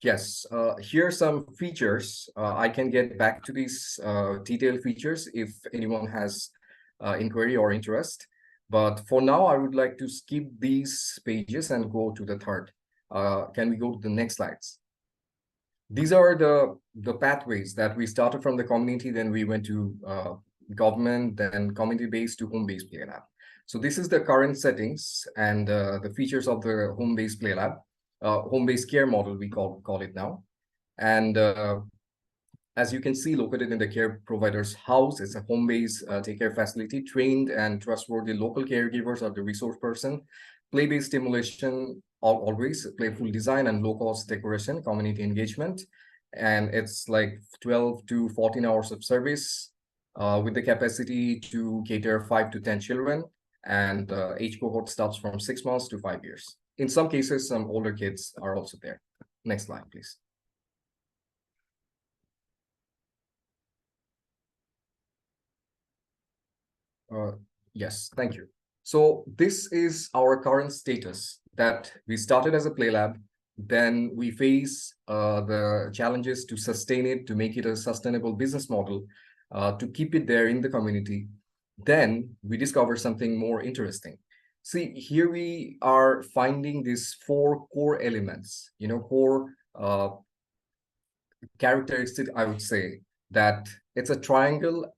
Yes, here are some features. I can get back to these detailed features if anyone has inquiry or interest. But for now, I would like to skip these pages and go to the third. Can we go to the next slides? These are the pathways that we started from the community, then we went to government, then community-based to home-based play lab. So this is the current settings and the features of the home-based play lab. Home-based care model, we call it now. And as you can see, located in the care provider's house, it's a home-based take care facility. Trained and trustworthy local caregivers are the resource person. Play-based stimulation, always playful design and low-cost decoration, community engagement. And it's like 12 to 14 hours of service with the capacity to cater 5 to 10 children. And age cohort starts from 6 months to 5 years. In some cases, some older kids are also there. Next slide, please. Yes, thank you. So this is our current status, that we started as a play lab, then we face the challenges to sustain it, to make it a sustainable business model. to keep it there in the community, then we discover something more interesting. See, here we are finding these 4 core elements, core characteristic, I would say, that it's a triangle,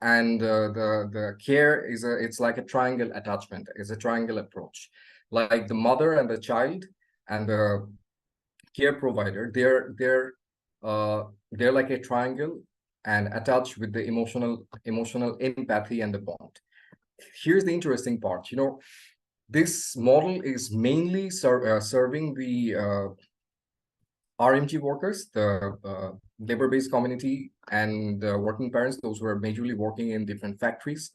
and the care is it's like a triangle attachment, it's a triangle approach. Like the mother and the child and the care provider, they're like a triangle and attached with the emotional empathy and the bond. Here's the interesting part, this model is mainly serving the RMG workers, the labor-based community, and working parents, those who are majorly working in different factories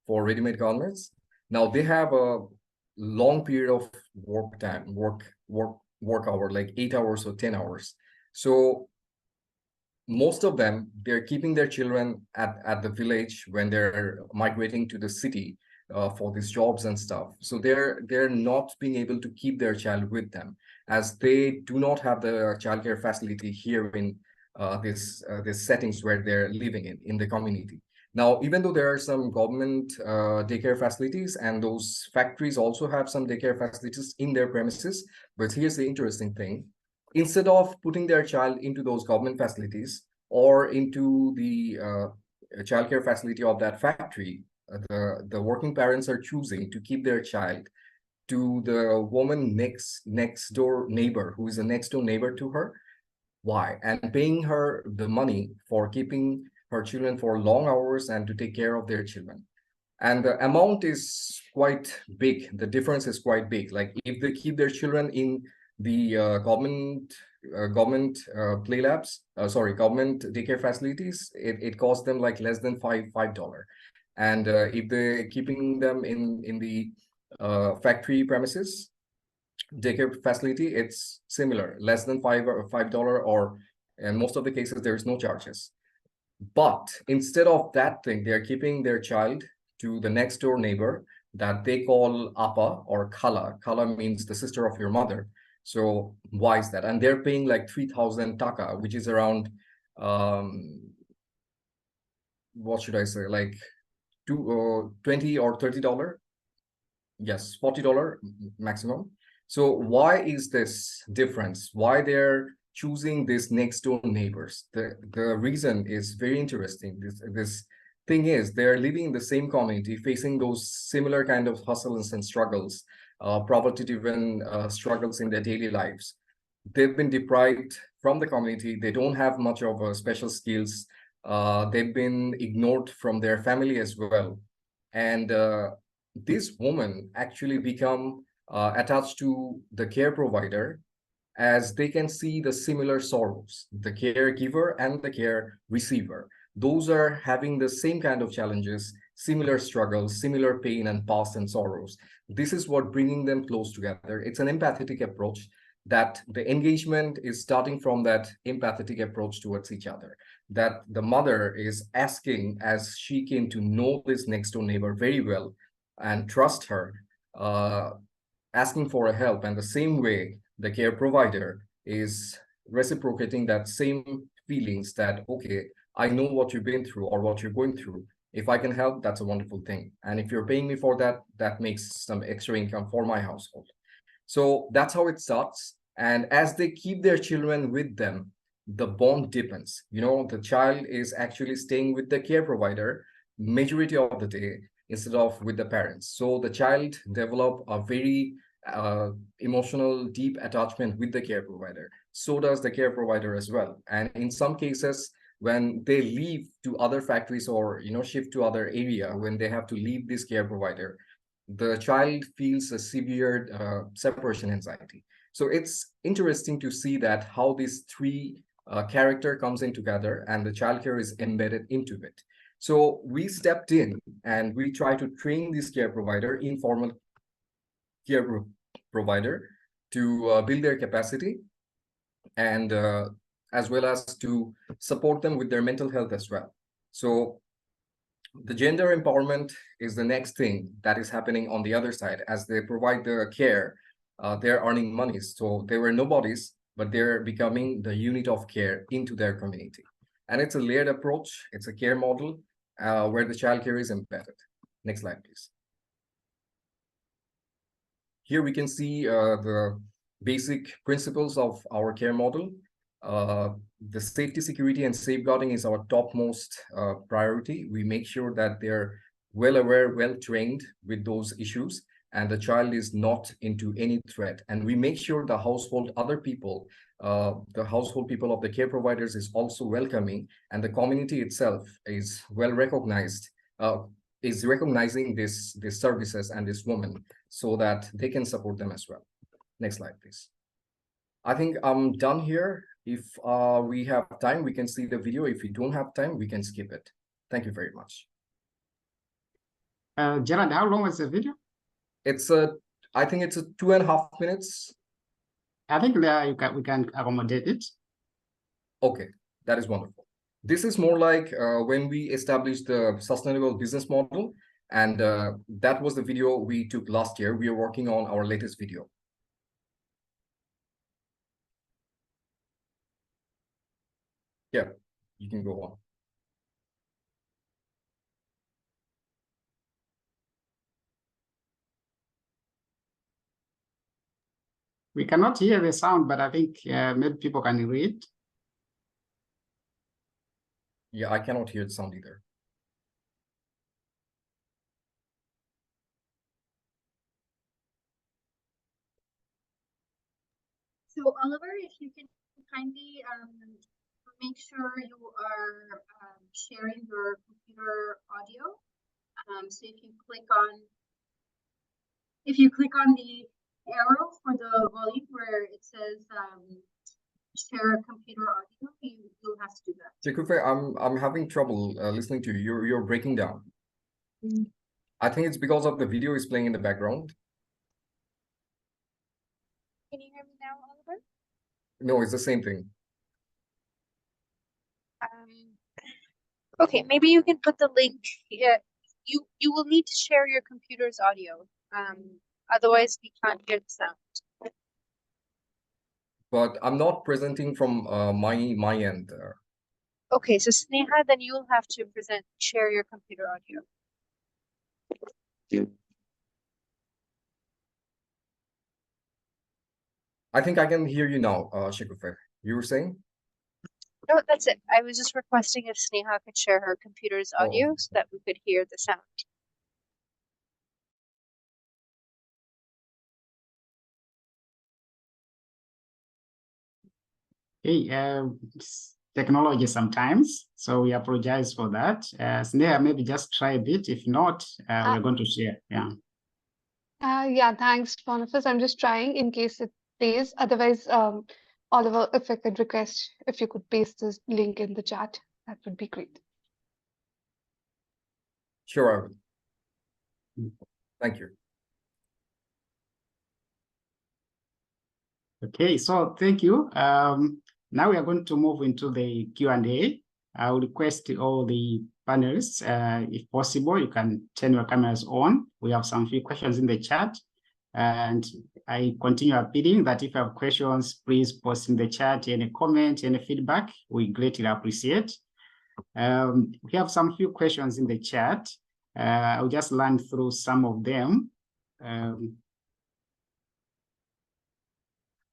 for ready-made garments. Now they have a long period of work time, work hour, like 8 hours or 10 hours. So most of them, they're keeping their children at the village when they're migrating to the city for these jobs and stuff. So they're not being able to keep their child with them, as they do not have the childcare facility here in this settings where they're living in the community. Now, even though there are some government daycare facilities, and those factories also have some daycare facilities in their premises, but here's the interesting thing. Instead of putting their child into those government facilities or into the childcare facility of that factory, the working parents are choosing to keep their child to the woman next door neighbor, who is a next door neighbor to her. Why? And paying her the money for keeping her children for long hours and to take care of their children. And the amount is quite big. The difference is quite big. Like if they keep their children in the government play labs, government daycare facilities, it costs them like less than $5. And if they're keeping them in the factory premises daycare facility, it's similar, less than $5, or in most of the cases there is no charges. But instead of that thing, they're keeping their child to the next door neighbor that they call Appa or Khala. Khala means the sister of your mother. So why is that? And they're paying like 3,000 taka, which is around what should I say, like $20 or $30. Yes, $40 maximum. So why is this difference? Why they're choosing this next door neighbors? The reason is very interesting. This thing is, they're living in the same community, facing those similar kind of hustles and struggles, poverty-driven struggles in their daily lives. They've been deprived from the community. They don't have much of special skills. They've been ignored from their family as well. And this woman actually become attached to the care provider, as they can see the similar sorrows, the caregiver and the care receiver. Those are having the same kind of challenges, similar struggles, similar pain and past and sorrows. This is what bringing them close together. It's an empathetic approach, that the engagement is starting from that empathetic approach towards each other, that the mother is asking, as she came to know this next door neighbor very well and trust her, asking for a help. And the same way the care provider is reciprocating that same feelings, that, okay, I know what you've been through or what you're going through. If I can help, that's a wonderful thing. And if you're paying me for that, that makes some extra income for my household. So that's how it starts. And as they keep their children with them, the bond deepens. The child is actually staying with the care provider majority of the day instead of with the parents. So the child develop a very emotional, deep attachment with the care provider. So does the care provider as well. And in some cases, when they leave to other factories or shift to other area, when they have to leave this care provider, the child feels a severe separation anxiety. So it's interesting to see that how these three character comes in together and the childcare is embedded into it. So we stepped in and we try to train this care provider, informal care provider, to build their capacity, and as well as to support them with their mental health as well. So the gender empowerment is the next thing that is happening on the other side. As they provide the care, they're earning money. So they were nobodies, but they're becoming the unit of care into their community. And it's a layered approach. It's a care model where the childcare is embedded. Next slide, please. Here we can see the basic principles of our care model. The safety, security, and safeguarding is our topmost priority. We make sure that they're well aware, well trained with those issues, and the child is not into any threat. And we make sure the household, other people, the household people of the care providers is also welcoming, and the community itself is well recognized, is recognizing this services and this woman so that they can support them as well. Next slide, please. I think I'm done here. If we have time, we can see the video. If we don't have time, we can skip it. Thank you very much. Gerald, how long was the video? It's I think it's 2.5 minutes. I think there we can accommodate it. Okay, that is wonderful. This is more like when we established the sustainable business model, and that was the video we took last year. We are working on our latest video. Yeah, you can go on. We cannot hear the sound, but I think maybe people can read. Yeah, I cannot hear the sound either. So Oliver, if you can kindly make sure you are sharing your computer audio. So if you click on the arrow for the volume where it says share computer audio, you'll have to do that. Chikufe, I'm having trouble listening to you. You're breaking down. I think it's because of the video is playing in the background. Can you hear me now, Oliver? No, it's the same thing. Okay, maybe you can put the link. You will need to share your computer's audio. Otherwise we can't hear the sound. But I'm not presenting from my end. Okay, so Sneha, then you'll have to share your computer audio. I think I can hear you now, Chikufe. You were saying? No, that's it. I was just requesting if Sneha could share her computer's audio so that we could hear the sound. Hey, technology sometimes, so we apologize for that. Sneha, maybe just try a bit. If not, we're going to share. Yeah. Yeah, thanks, Boniface. I'm just trying in case it plays. Otherwise, Oliver, if I could request if you could paste this link in the chat, that would be great. Sure, I will. Thank you. Okay, so thank you. Now we are going to move into the Q&A. I will request all the panelists, if possible, you can turn your cameras on. We have some few questions in the chat. And I continue appealing that if you have questions, please post in the chat, any comment, any feedback, we greatly appreciate. We have some few questions in the chat. I'll just run through some of them.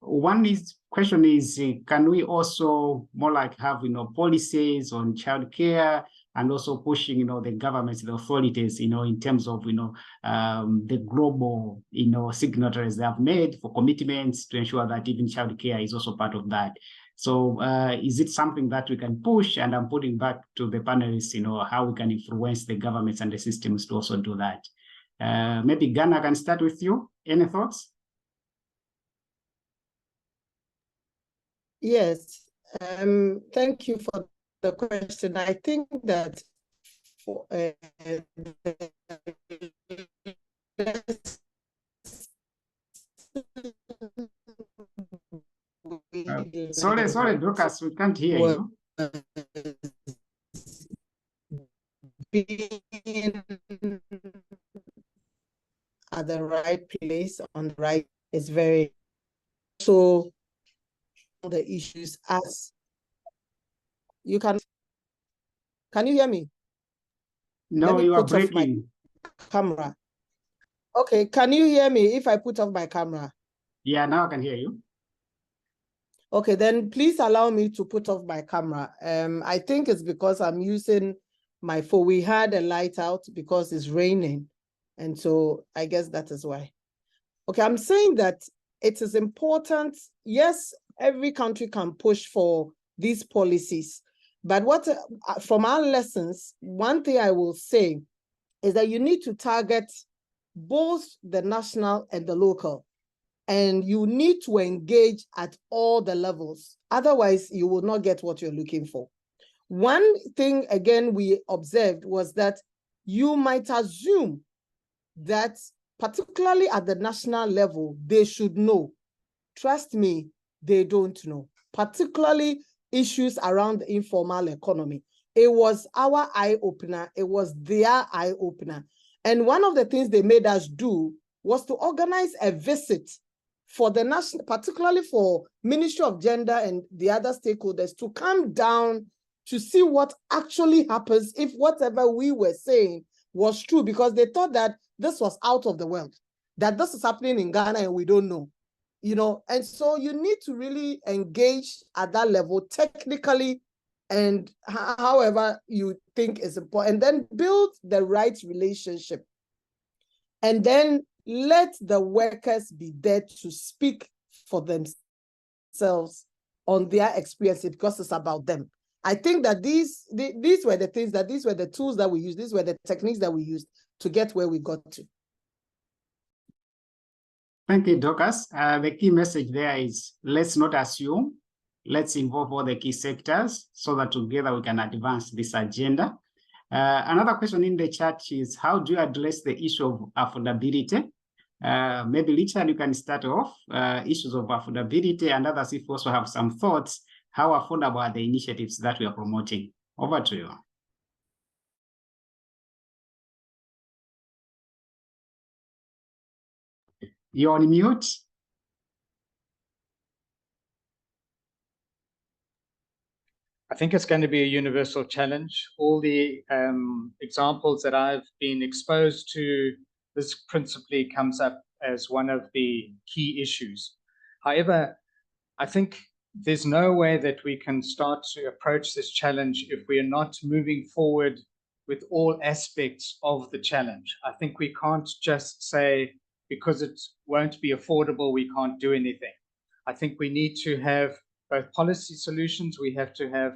One question is, can we also more like have, policies on childcare and also pushing, the governments, the authorities, in terms of, the global, signatories they have made for commitments to ensure that even childcare is also part of that. So is it something that we can push? And I'm putting back to the panelists, how we can influence the governments and the systems to also do that. Maybe Ghana, can start with you. Any thoughts? Yes, thank you for the question. I think that sorry, Dorcas, we can't hear you. Being at the right place on the right is very, so the issues as you can Can you hear me? No, you are breaking. Camera. Okay, can you hear me if I put off my camera? Yeah, now I can hear you. Okay, then please allow me to put off my camera. I think it's because I'm using my phone. We had a light out because it's raining. And so I guess that is why. Okay, I'm saying that it is important. Yes, every country can push for these policies. But what from our lessons, one thing I will say is that you need to target both the national and the local. And you need to engage at all the levels. Otherwise, you will not get what you're looking for. One thing, again, we observed was that you might assume that, particularly at the national level, they should know. Trust me, they don't know, particularly issues around the informal economy. It was our eye-opener. It was their eye-opener. And one of the things they made us do was to organize a visit for the national, particularly for Ministry of Gender and the other stakeholders, to come down to see what actually happens if whatever we were saying was true, because they thought that this was out of the world, that this is happening in Ghana and we don't know. You know, and so you need to really engage at that level technically, and however you think is important, and then build the right relationship. And then let the workers be there to speak for themselves on their experiences, because it's about them. I think that these were the things, that these were the tools that we used, these were the techniques that we used to get where we got to. Thank you, Dorcas. The key message there is, let's not assume, let's involve all the key sectors so that together we can advance this agenda. Another question in the chat is, how do you address the issue of affordability? Maybe Richard, you can start off, issues of affordability, and others, if you also have some thoughts, how affordable are the initiatives that we are promoting? Over to you. You're on mute. I think it's going to be a universal challenge. All the examples that I've been exposed to, this principally comes up as one of the key issues. However, I think there's no way that we can start to approach this challenge if we are not moving forward with all aspects of the challenge. I think we can't just say, because it won't be affordable, we can't do anything. I think we need to have both policy solutions, we have to have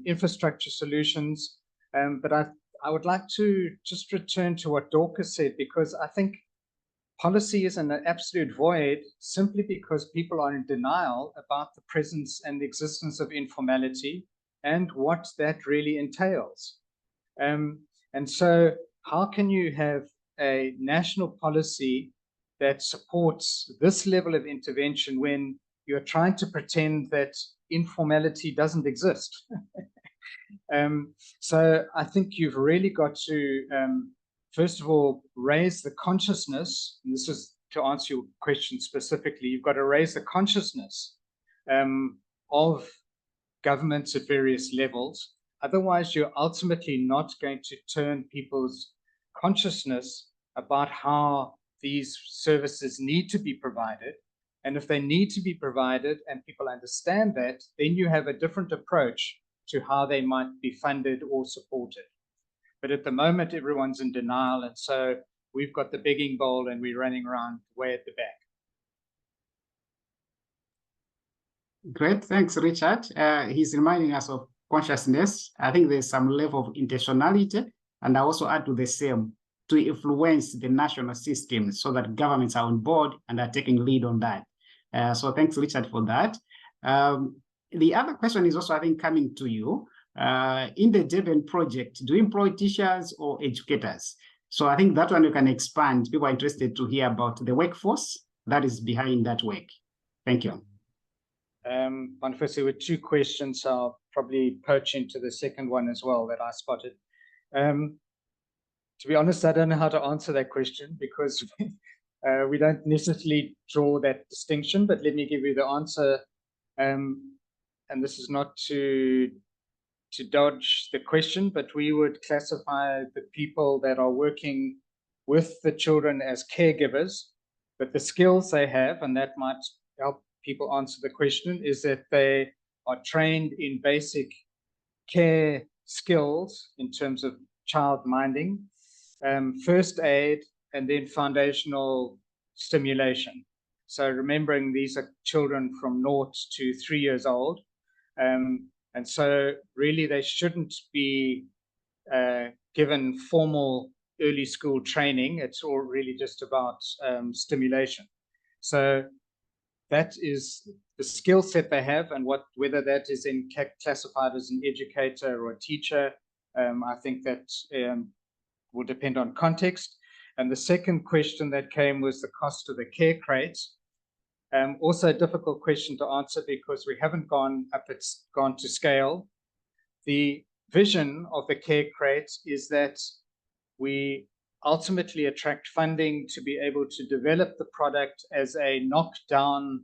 infrastructure solutions. But I would like to just return to what Dorcas said, because I think policy is an absolute void simply because people are in denial about the presence and the existence of informality and what that really entails. And so how can you have a national policy that supports this level of intervention when you're trying to pretend that informality doesn't exist? So I think you've really got to, first of all, raise the consciousness, and this is to answer your question specifically, you've got to raise the consciousness of governments at various levels. Otherwise, you're ultimately not going to turn people's consciousness about how these services need to be provided. And if they need to be provided and people understand that, then you have a different approach to how they might be funded or supported. But at the moment, everyone's in denial. And so we've got the begging bowl and we're running around way at the back. Great, thanks, Richard. He's reminding us of consciousness. I think there's some level of intentionality, and I also add to the same, to influence the national system so that governments are on board and are taking lead on that. So thanks, Richard, for that. The other question is also, I think, coming to you. In the Devon project, do you employ teachers or educators? So I think that one you can expand. People are interested to hear about the workforce that is behind that work. Thank you. First, there were two questions, so I'll probably poach into the second one as well that I spotted. To be honest, I don't know how to answer that question because we don't necessarily draw that distinction, but let me give you the answer. And this is not to to dodge the question, but we would classify the people that are working with the children as caregivers, but the skills they have, and that might help people answer the question, is that they are trained in basic care skills in terms of child minding, first aid, and then foundational stimulation. So remembering these are children from 0 to 3 years old. And so really they shouldn't be given formal early school training. It's all really just about stimulation. So that is the skill set they have, and whether that is classified as an educator or a teacher, I think that will depend on context. And the second question that came was the cost of the care crates. Also a difficult question to answer because we haven't gone to scale. The vision of the care crates is that we ultimately attract funding to be able to develop the product as a knockdown,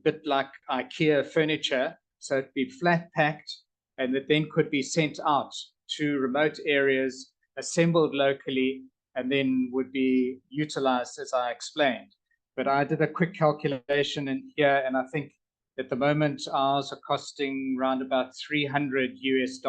bit like IKEA furniture, so it'd be flat packed and it then could be sent out to remote areas, assembled locally, and then would be utilized as I explained. But I did a quick calculation in here, and I think at the moment ours are costing around about $300 US.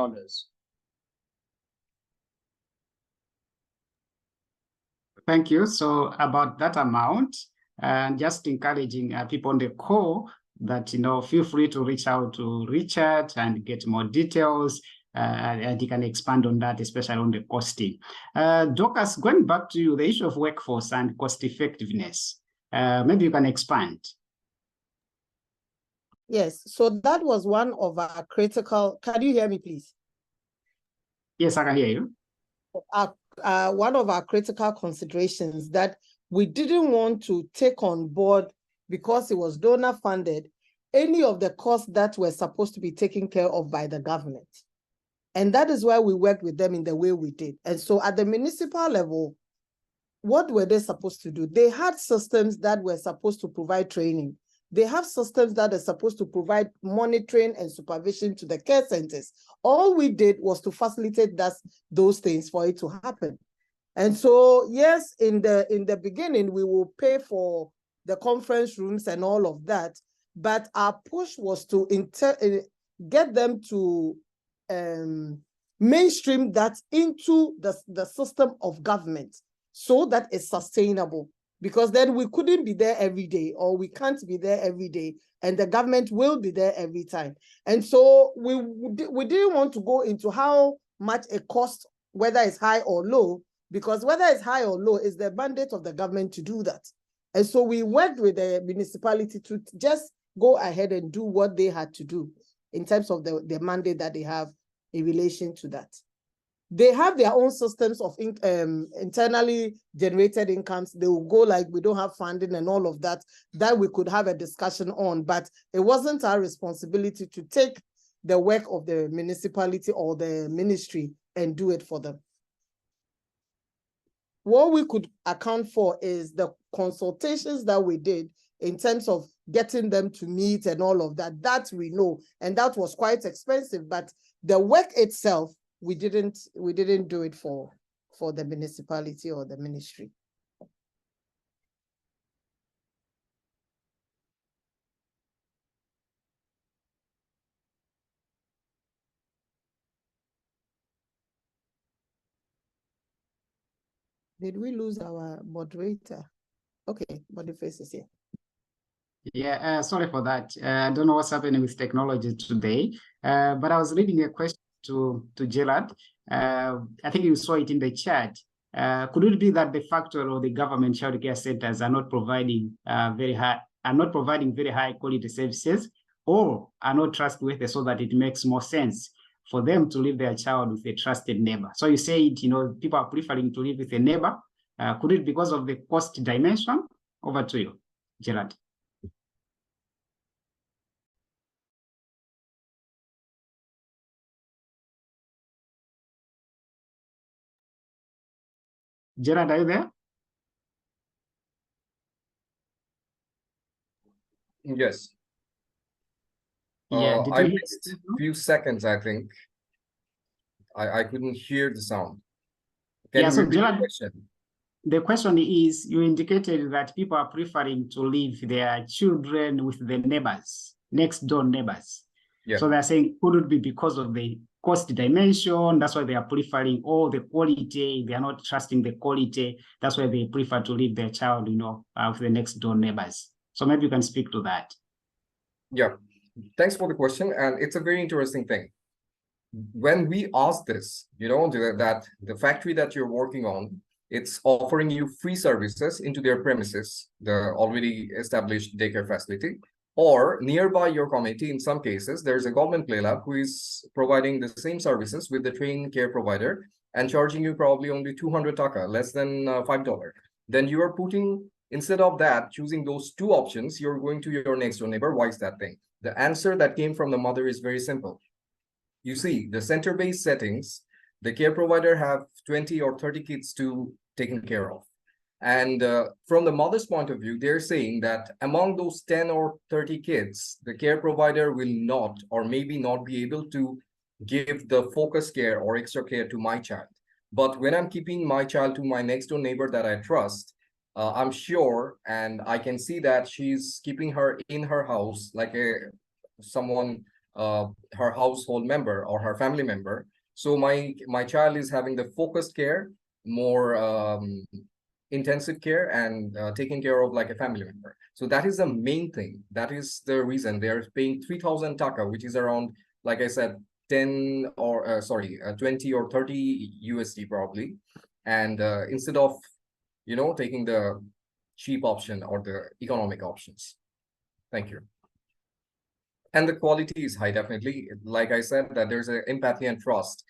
Thank you. So about that amount, and just encouraging people on the call that, feel free to reach out to Richard and get more details, and he can expand on that, especially on the costing. Dorcas, going back to you, the issue of workforce and cost effectiveness, maybe you can expand. Yes, so that was one of our critical, can you hear me, please? Yes, I can hear you. One of our critical considerations that we didn't want to take on board, because it was donor funded, any of the costs that were supposed to be taken care of by the government. And that is why we worked with them in the way we did. And so at the municipal level, what were they supposed to do? They had systems that were supposed to provide training. They have systems that are supposed to provide monitoring and supervision to the care centers. All we did was to facilitate those things for it to happen. And so, yes, in the beginning, we will pay for the conference rooms and all of that, but our push was to get them to mainstream that into the system of government so that it's sustainable. Because then we couldn't be there every day, or we can't be there every day, and the government will be there every time. And so we didn't want to go into how much it costs, whether it's high or low, because whether it's high or low is the mandate of the government to do that. And so we worked with the municipality to just go ahead and do what they had to do in terms of the mandate that they have in relation to that. They have their own systems of internally generated incomes. They will go like, we don't have funding and all of that we could have a discussion on, but it wasn't our responsibility to take the work of the municipality or the ministry and do it for them. What we could account for is the consultations that we did in terms of getting them to meet and all of that we know, and that was quite expensive, but the work itself, we didn't do it for the municipality or the ministry. Did we lose our moderator? Okay, Boniface is here. Yeah, sorry for that. I don't know what's happening with technology today, but I was reading a question to Gerald. I think you saw it in the chat. Could it be that the factor or the government childcare centers are not providing very high quality services, or are not trustworthy, so that it makes more sense for them to leave their child with a trusted neighbor? So you say people are preferring to live with a neighbor. Could it be because of the cost dimension? Over to you, Gerald. Gerard, are you there? Yes. Yeah, did I you hear missed the a few seconds, I think. I couldn't hear the sound. Can Yeah, you so repeat the Gerald, question? the question is, you indicated that people are preferring to leave their children with the neighbors, next door neighbors. Yeah. So they're saying, could it be because of the cost dimension? That's why they are preferring all the quality. They are not trusting the quality. That's why they prefer to leave their child, with the next door neighbors. So maybe you can speak to that. Yeah. Thanks for the question. And it's a very interesting thing. When we ask this, that the factory that you're working on, it's offering you free services into their premises, the already established daycare facility, or nearby your community. In some cases, there's a government play lab who is providing the same services with the trained care provider and charging you probably only 200 taka, less than $5. Then you are putting, instead of that, choosing those two options, you're going to your next door neighbor. Why is that thing? The answer that came from the mother is very simple. You see, the center-based settings, the care provider have 20 or 30 kids to taken care of. And from the mother's point of view, they're saying that among those 10 or 30 kids, the care provider will not, or maybe not be able to give the focus care or extra care to my child. But when I'm keeping my child to my next door neighbor that I trust, I'm sure, and I can see that she's keeping her in her house like someone, her household member or her family member. So my child is having the focused care, more intensive care, and taken care of like a family member. So that is the main thing. That is the reason they're paying 3,000 taka, which is around, like I said, 10 or 20 or 30 USD probably. And instead of, taking the cheap option or the economic options. Thank you. And the quality is high, definitely. Like I said, that there's an empathy and trust.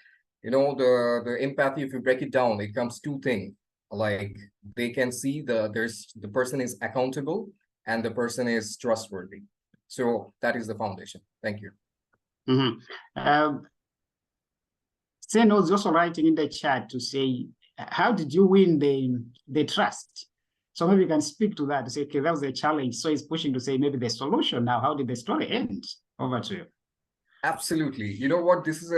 The empathy, if you break it down, it comes two things. Like they can see the person is accountable and the person is trustworthy. So that is the foundation. Thank you. Sen was also writing in the chat to say, how did you win the trust? So maybe you can speak to that to say, okay, that was a challenge. So he's pushing to say maybe the solution now. How did the story end? Over to you. Absolutely. You know what? This is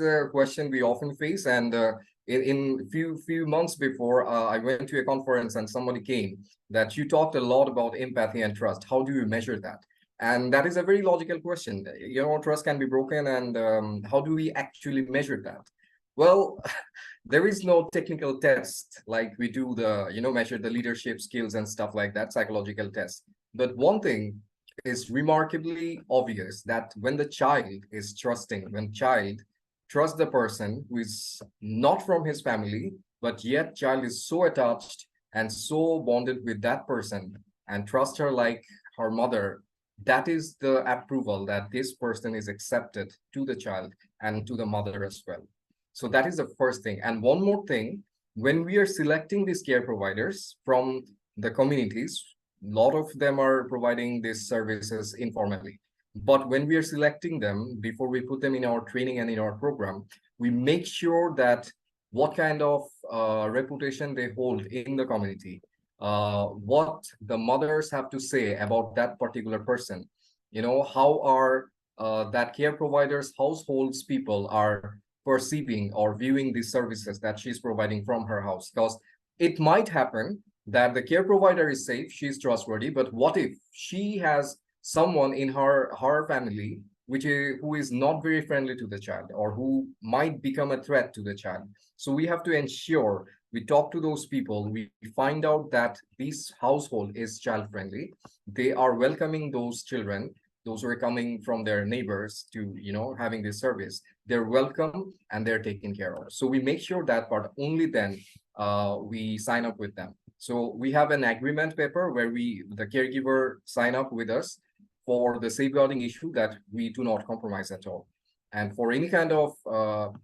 a question we often face. And in few months before, I went to a conference and somebody came that you talked a lot about empathy and trust. How do you measure that? And that is a very logical question. Trust can be broken, and how do we actually measure that? Well, there is no technical test like we do measure the leadership skills and stuff like that, psychological test. But one thing is remarkably obvious, that when the child is trusting, when child trusts the person who is not from his family, but yet child is so attached and so bonded with that person and trust her like her mother, that is the approval that this person is accepted to the child and to the mother as well. So that is the first thing. And one more thing, when we are selecting these care providers from the communities, a lot of them are providing these services informally. But when we are selecting them, before we put them in our training and in our program, we make sure that what kind of reputation they hold in the community, what the mothers have to say about that particular person, how are that care providers, households, people are perceiving or viewing the services that she's providing from her house. Because it might happen that the care provider is safe, she's trustworthy, but what if she has someone in her family who is not very friendly to the child, or who might become a threat to the child? So we have to ensure we talk to those people, we find out that this household is child friendly, they are welcoming those children, those who are coming from their neighbors to having this service, they're welcome and they're taken care of. So we make sure that part, only then we sign up with them. So we have an agreement paper where the caregiver sign up with us for the safeguarding issue, that we do not compromise at all. And for any kind of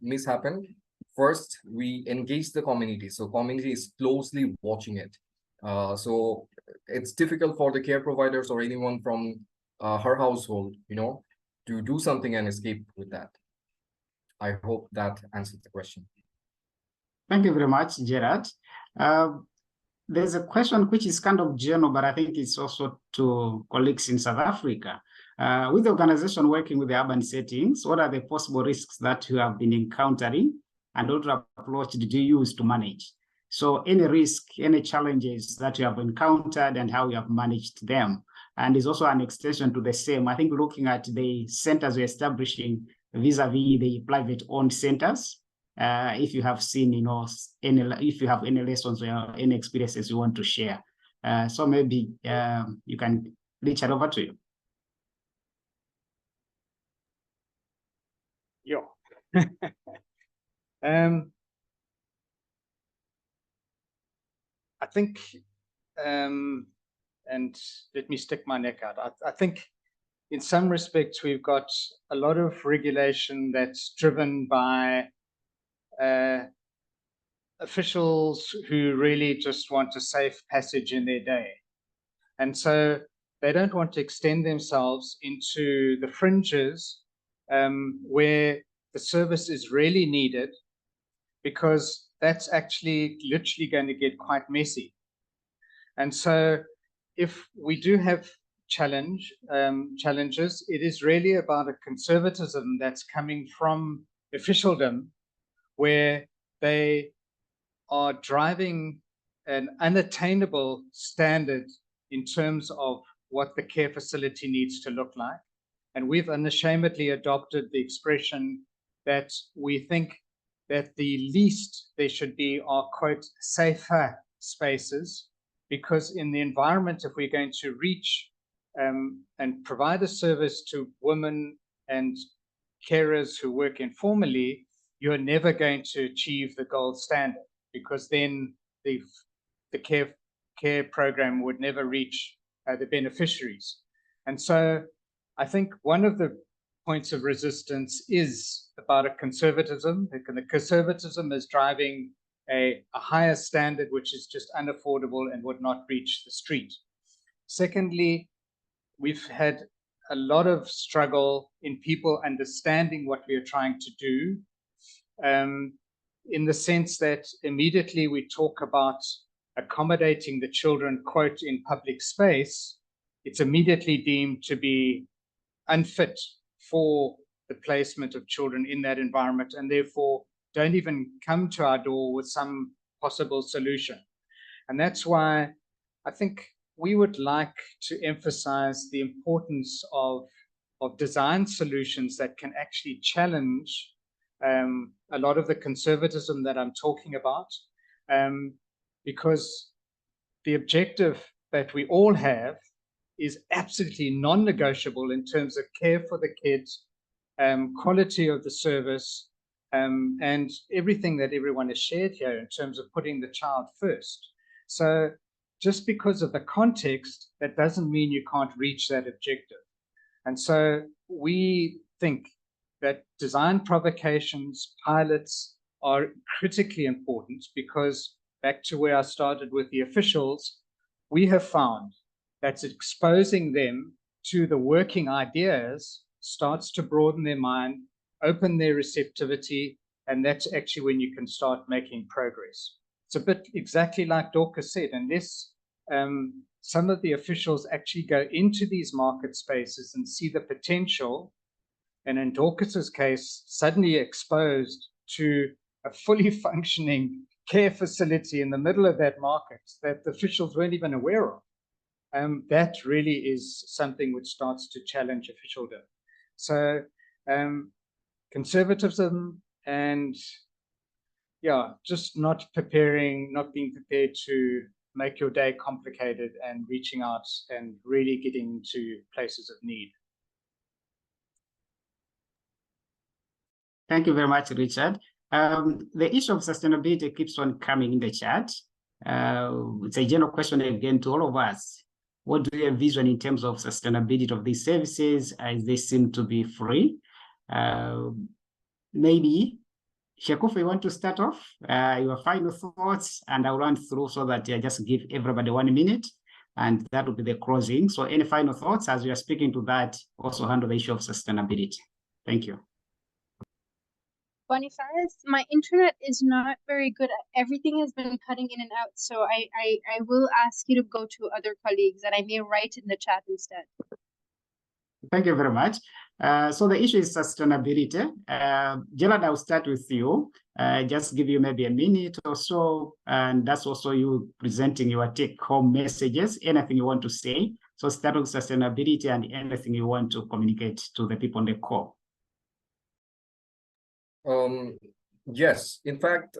mishappen, first we engage the community. So community is closely watching it. So it's difficult for the care providers or anyone from her household, to do something and escape with that. I hope that answers the question. Thank you very much, Gerard. There's a question which is kind of general, but I think it's also to colleagues in South Africa. With the organization working with the urban settings, what are the possible risks that you have been encountering, and what approach did you use to manage? So any risk, any challenges that you have encountered and how you have managed them. And it's also an extension to the same. I think looking at the centers we're establishing vis-a-vis the private-owned centers, if you have seen, if you have any lessons or any experiences you want to share. So maybe you can reach it over to you. Yeah. I think, and let me stick my neck out. I think in some respects, we've got a lot of regulation that's driven by officials who really just want a safe passage in their day. And so they don't want to extend themselves into the fringes where the service is really needed, because that's actually literally going to get quite messy. And so if we do have challenges, it is really about a conservatism that's coming from officialdom, where they are driving an unattainable standard in terms of what the care facility needs to look like. And we've unashamedly adopted the expression that we think that the least there should be are, quote, safer spaces, because in the environment, if we're going to reach and provide a service to women and carers who work informally, you're never going to achieve the gold standard, because then the care program would never reach the beneficiaries. And so I think one of the points of resistance is about a conservatism. The conservatism is driving a higher standard, which is just unaffordable and would not reach the street. Secondly, we've had a lot of struggle in people understanding what we are trying to do, in the sense that immediately we talk about accommodating the children, quote, in public space, it's immediately deemed to be unfit for the placement of children in that environment, and therefore don't even come to our door with some possible solution. And that's why I think we would like to emphasize the importance of design solutions that can actually challenge a lot of the conservatism that I'm talking about, because the objective that we all have is absolutely non-negotiable in terms of care for the kids, quality of the service, and everything that everyone has shared here in terms of putting the child first. So just because of the context, that doesn't mean you can't reach that objective. And so we think that design provocations, pilots are critically important, because back to where I started with the officials, we have found that exposing them to the working ideas starts to broaden their mind, open their receptivity, and that's actually when you can start making progress. It's a bit exactly like Dorcas said, unless some of the officials actually go into these market spaces and see the potential, and in Dorcas's case, suddenly exposed to a fully functioning care facility in the middle of that market that the officials weren't even aware of. That really is something which starts to challenge officialdom. So conservatism and just not being prepared to make your day complicated and reaching out and really getting to places of need. Thank you very much, Richard. The issue of sustainability keeps on coming in the chat. It's a general question again to all of us. What do you envision in terms of sustainability of these services, as they seem to be free? Maybe, Shekufa, you want to start off your final thoughts, and I'll run through so that I just give everybody 1 minute, and that will be the closing. So any final thoughts as we are speaking to that, also handle the issue of sustainability. Thank you. Boniface, my internet is not very good. Everything has been cutting in and out, so I will ask you to go to other colleagues, and I may write in the chat instead. Thank you very much. So the issue is sustainability. Gerald, I'll start with you. Just give you maybe a minute or so, and that's also you presenting your take-home messages, anything you want to say. So start with sustainability and anything you want to communicate to the people on the call. Yes, in fact,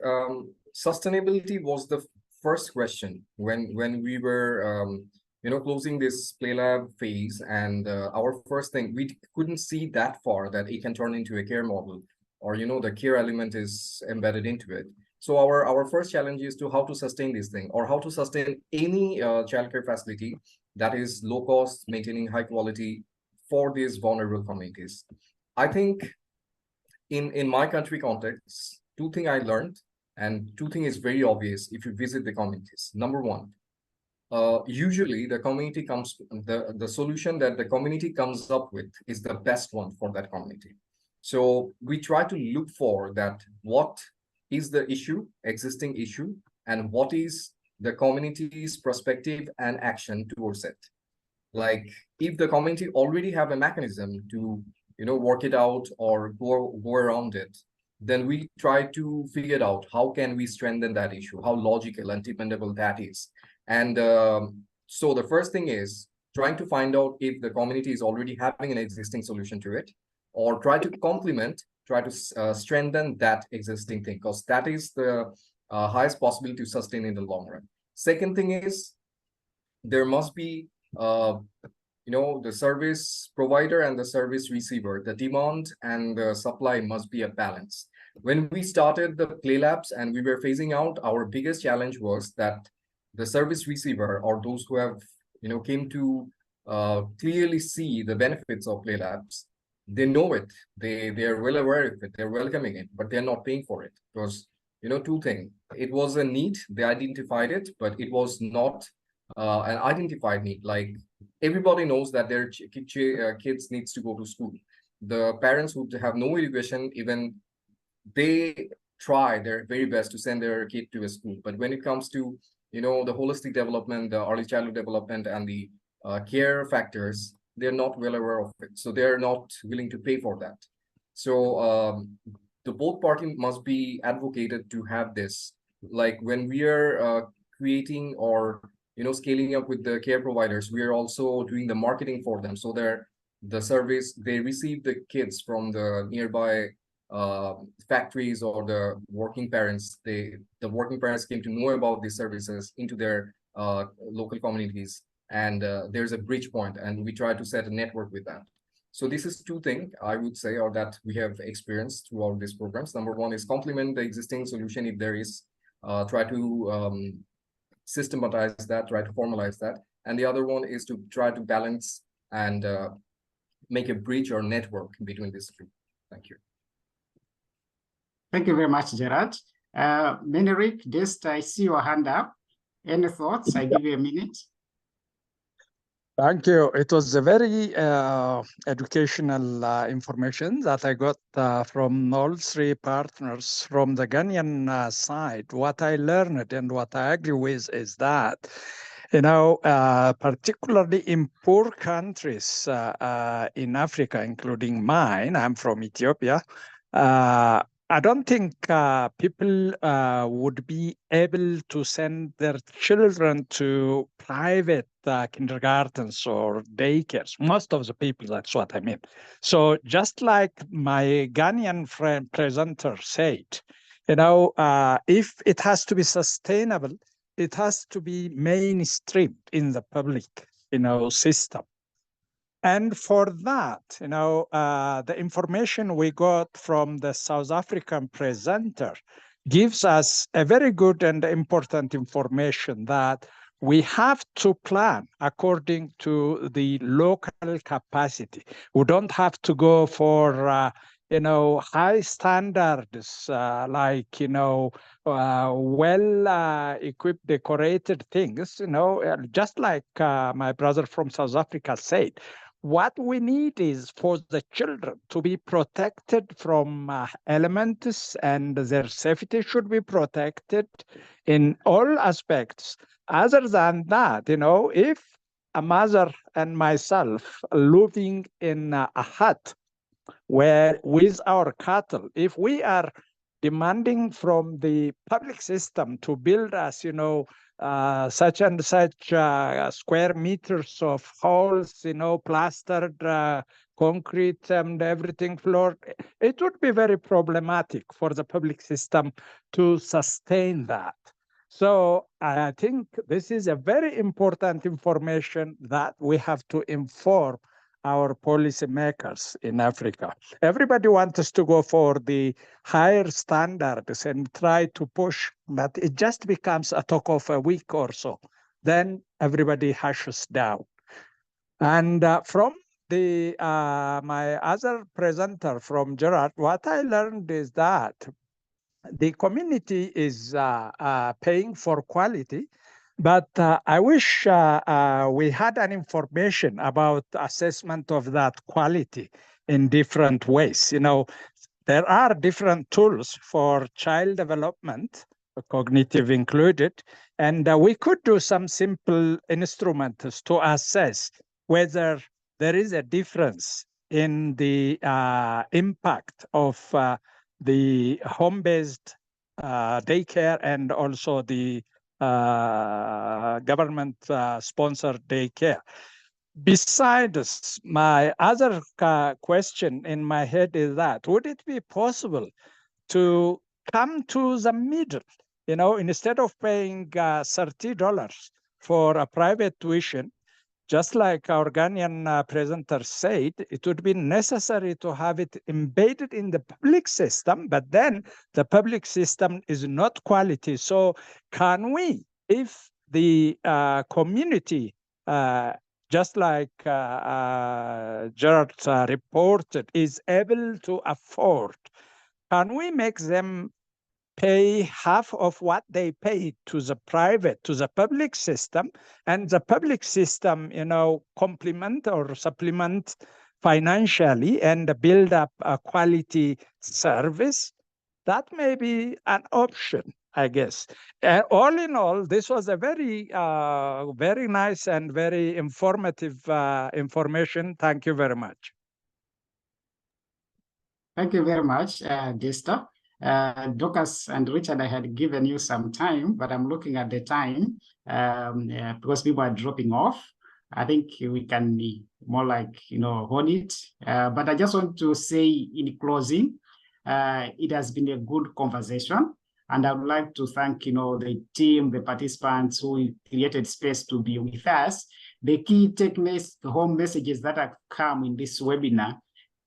sustainability was the first question when we were closing this play lab phase, and our first thing, we couldn't see that far that it can turn into a care model, or the care element is embedded into it. So our first challenge is to how to sustain this thing, or how to sustain any childcare facility that is low cost, maintaining high quality for these vulnerable communities. I think in my country context, two things I learned, and two things is very obvious if you visit the communities. Number one, usually the community the solution that the community comes up with is the best one for that community. So we try to look for that, what is the existing issue, and what is the community's perspective and action towards it. Like, if the community already have a mechanism to work it out or go around it, then we try to figure out how can we strengthen that issue, how logical and dependable that is. And so the first thing is trying to find out if the community is already having an existing solution to it, or try to complement, try to strengthen that existing thing, because that is the highest possibility to sustain in the long run. Second thing is, there must be the service provider and the service receiver, the demand and the supply must be a balance. When we started the play labs and we were phasing out, our biggest challenge was that the service receiver, or those who have came to clearly see the benefits of play labs, they know it, they are well aware of it, they're welcoming it, but they're not paying for it. Because two things, it was a need, they identified it, but it was not an identified need. Like, everybody knows that their kids needs to go to school. The parents who have no education, even they try their very best to send their kid to a school. But when it comes to the holistic development, the early childhood development, and the care factors, they're not well aware of it, so they're not willing to pay for that. So the both party must be advocated to have this. Like, when we are creating or scaling up with the care providers, we are also doing the marketing for them, so they receive the kids from the nearby factories, or the working parents. The working parents came to know about these services into their local communities, and there's a bridge point, and we try to set a network with that. So this is two things I would say, or that we have experienced throughout these programs. Number one is complement the existing solution if there is, try to systematize that, try to formalize that. And the other one is to try to balance and make a bridge or network between these two. Thank you. Thank you very much, Gerard. Menerik, just I see your hand up. Any thoughts? I give you a minute. Thank you. It was a very educational information that I got from all three partners. From the Ghanaian side, what I learned and what I agree with is that, particularly in poor countries in Africa, including mine, I'm from Ethiopia, I don't think people would be able to send their children to private kindergartens or daycares. Most of the people, that's what I mean. So just like my Ghanaian friend presenter said, if it has to be sustainable, it has to be mainstreamed in the public, system. And for that, the information we got from the South African presenter gives us a very good and important information that we have to plan according to the local capacity. We don't have to go for high standards, well-equipped, decorated things, just like my brother from South Africa said. What we need is for the children to be protected from elements, and their safety should be protected in all aspects. Other than that, if a mother and myself living in a hut where with our cattle, if we are demanding from the public system to build us, such and such square meters of holes, plastered concrete and everything floored, it would be very problematic for the public system to sustain that. So I think this is a very important information that we have to inform our policymakers in Africa. Everybody wants us to go for the higher standards and try to push, but it just becomes a talk of a week or so. Then everybody hushes down. And from my other presenter from Gerard, what I learned is that the community is paying for quality, but I wish we had an information about assessment of that quality in different ways. There are different tools for child development, cognitive included, and we could do some simple instruments to assess whether there is a difference in the impact of the home-based daycare and also the government-sponsored daycare. Besides, my other question in my head is that, would it be possible to come to the middle? Instead of paying $30 for a private tuition, just like our Ghanaian presenter said, it would be necessary to have it embedded in the public system, but then the public system is not quality. So can we, if the community, just like Gerard reported, is able to afford, can we make them pay half of what they pay to the public system, and the public system, complement or supplement financially and build up a quality service? That may be an option, I guess. All in all, this was a very, very nice and very informative information. Thank you very much. Thank you very much, Gesta. Dorcas and Richard, I had given you some time, but I'm looking at the time because people are dropping off. I think we can be more like, on it. But I just want to say in closing, it has been a good conversation. And I would like to thank, the team, the participants who created space to be with us. The key take-home messages that have come in this webinar,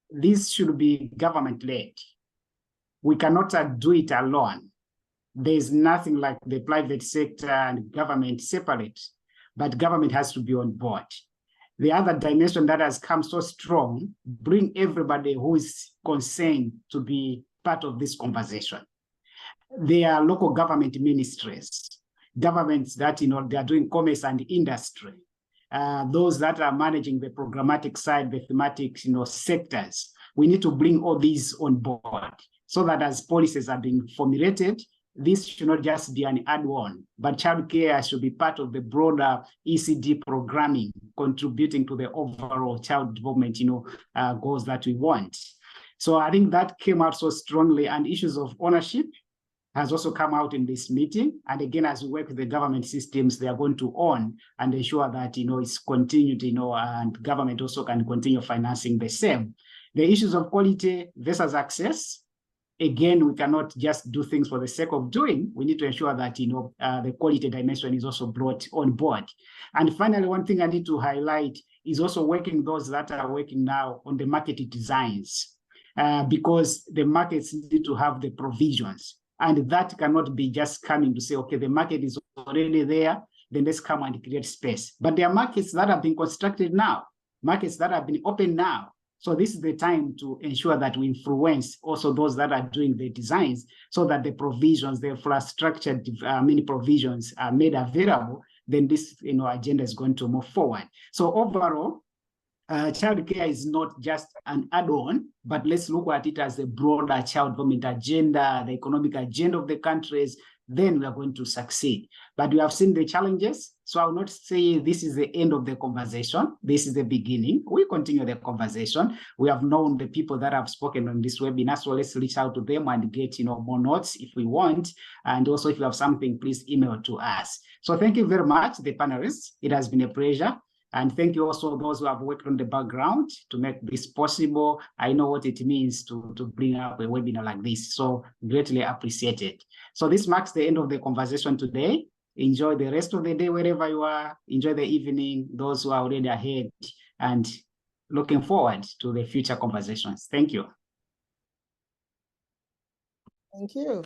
this should be government-led. We cannot do it alone. There's nothing like the private sector and government separate, but government has to be on board. The other dimension that has come so strong, bring everybody who is concerned to be part of this conversation. There are local government ministries, governments that, they are doing commerce and industry, those that are managing the programmatic side, the thematic, sectors. We need to bring all these on board so that as policies are being formulated, this should not just be an add-on, but childcare should be part of the broader ECD programming, contributing to the overall child development, goals that we want. So I think that came out so strongly, and issues of ownership has also come out in this meeting. And again, as we work with the government systems, they are going to own and ensure that, it's continued, and government also can continue financing the same. The issues of quality versus access, again, we cannot just do things for the sake of doing. We need to ensure that, the quality dimension is also brought on board. And finally, one thing I need to highlight is also working those that are working now on the market designs, because the markets need to have the provisions. And that cannot be just coming to say, okay, the market is already there, then let's come and create space. But there are markets that have been constructed now, markets that have been opened now. So this is the time to ensure that we influence also those that are doing the designs so that the provisions, the infrastructure, many provisions are made available, then this agenda is going to move forward. So overall, childcare is not just an add-on, but let's look at it as a broader child development agenda, the economic agenda of the countries, then we are going to succeed. But we have seen the challenges, so I will not say this is the end of the conversation. This is the beginning. We continue the conversation. We have known the people that have spoken on this webinar, so let's reach out to them and get more notes if we want. And also, if you have something, please email to us. So thank you very much, the panelists. It has been a pleasure. And thank you also those who have worked on the background to make this possible. I know what it means to bring up a webinar like this, so greatly appreciate it. So this marks the end of the conversation today. Enjoy the rest of the day wherever you are. Enjoy the evening, those who are already ahead, and looking forward to the future conversations. Thank you. Thank you.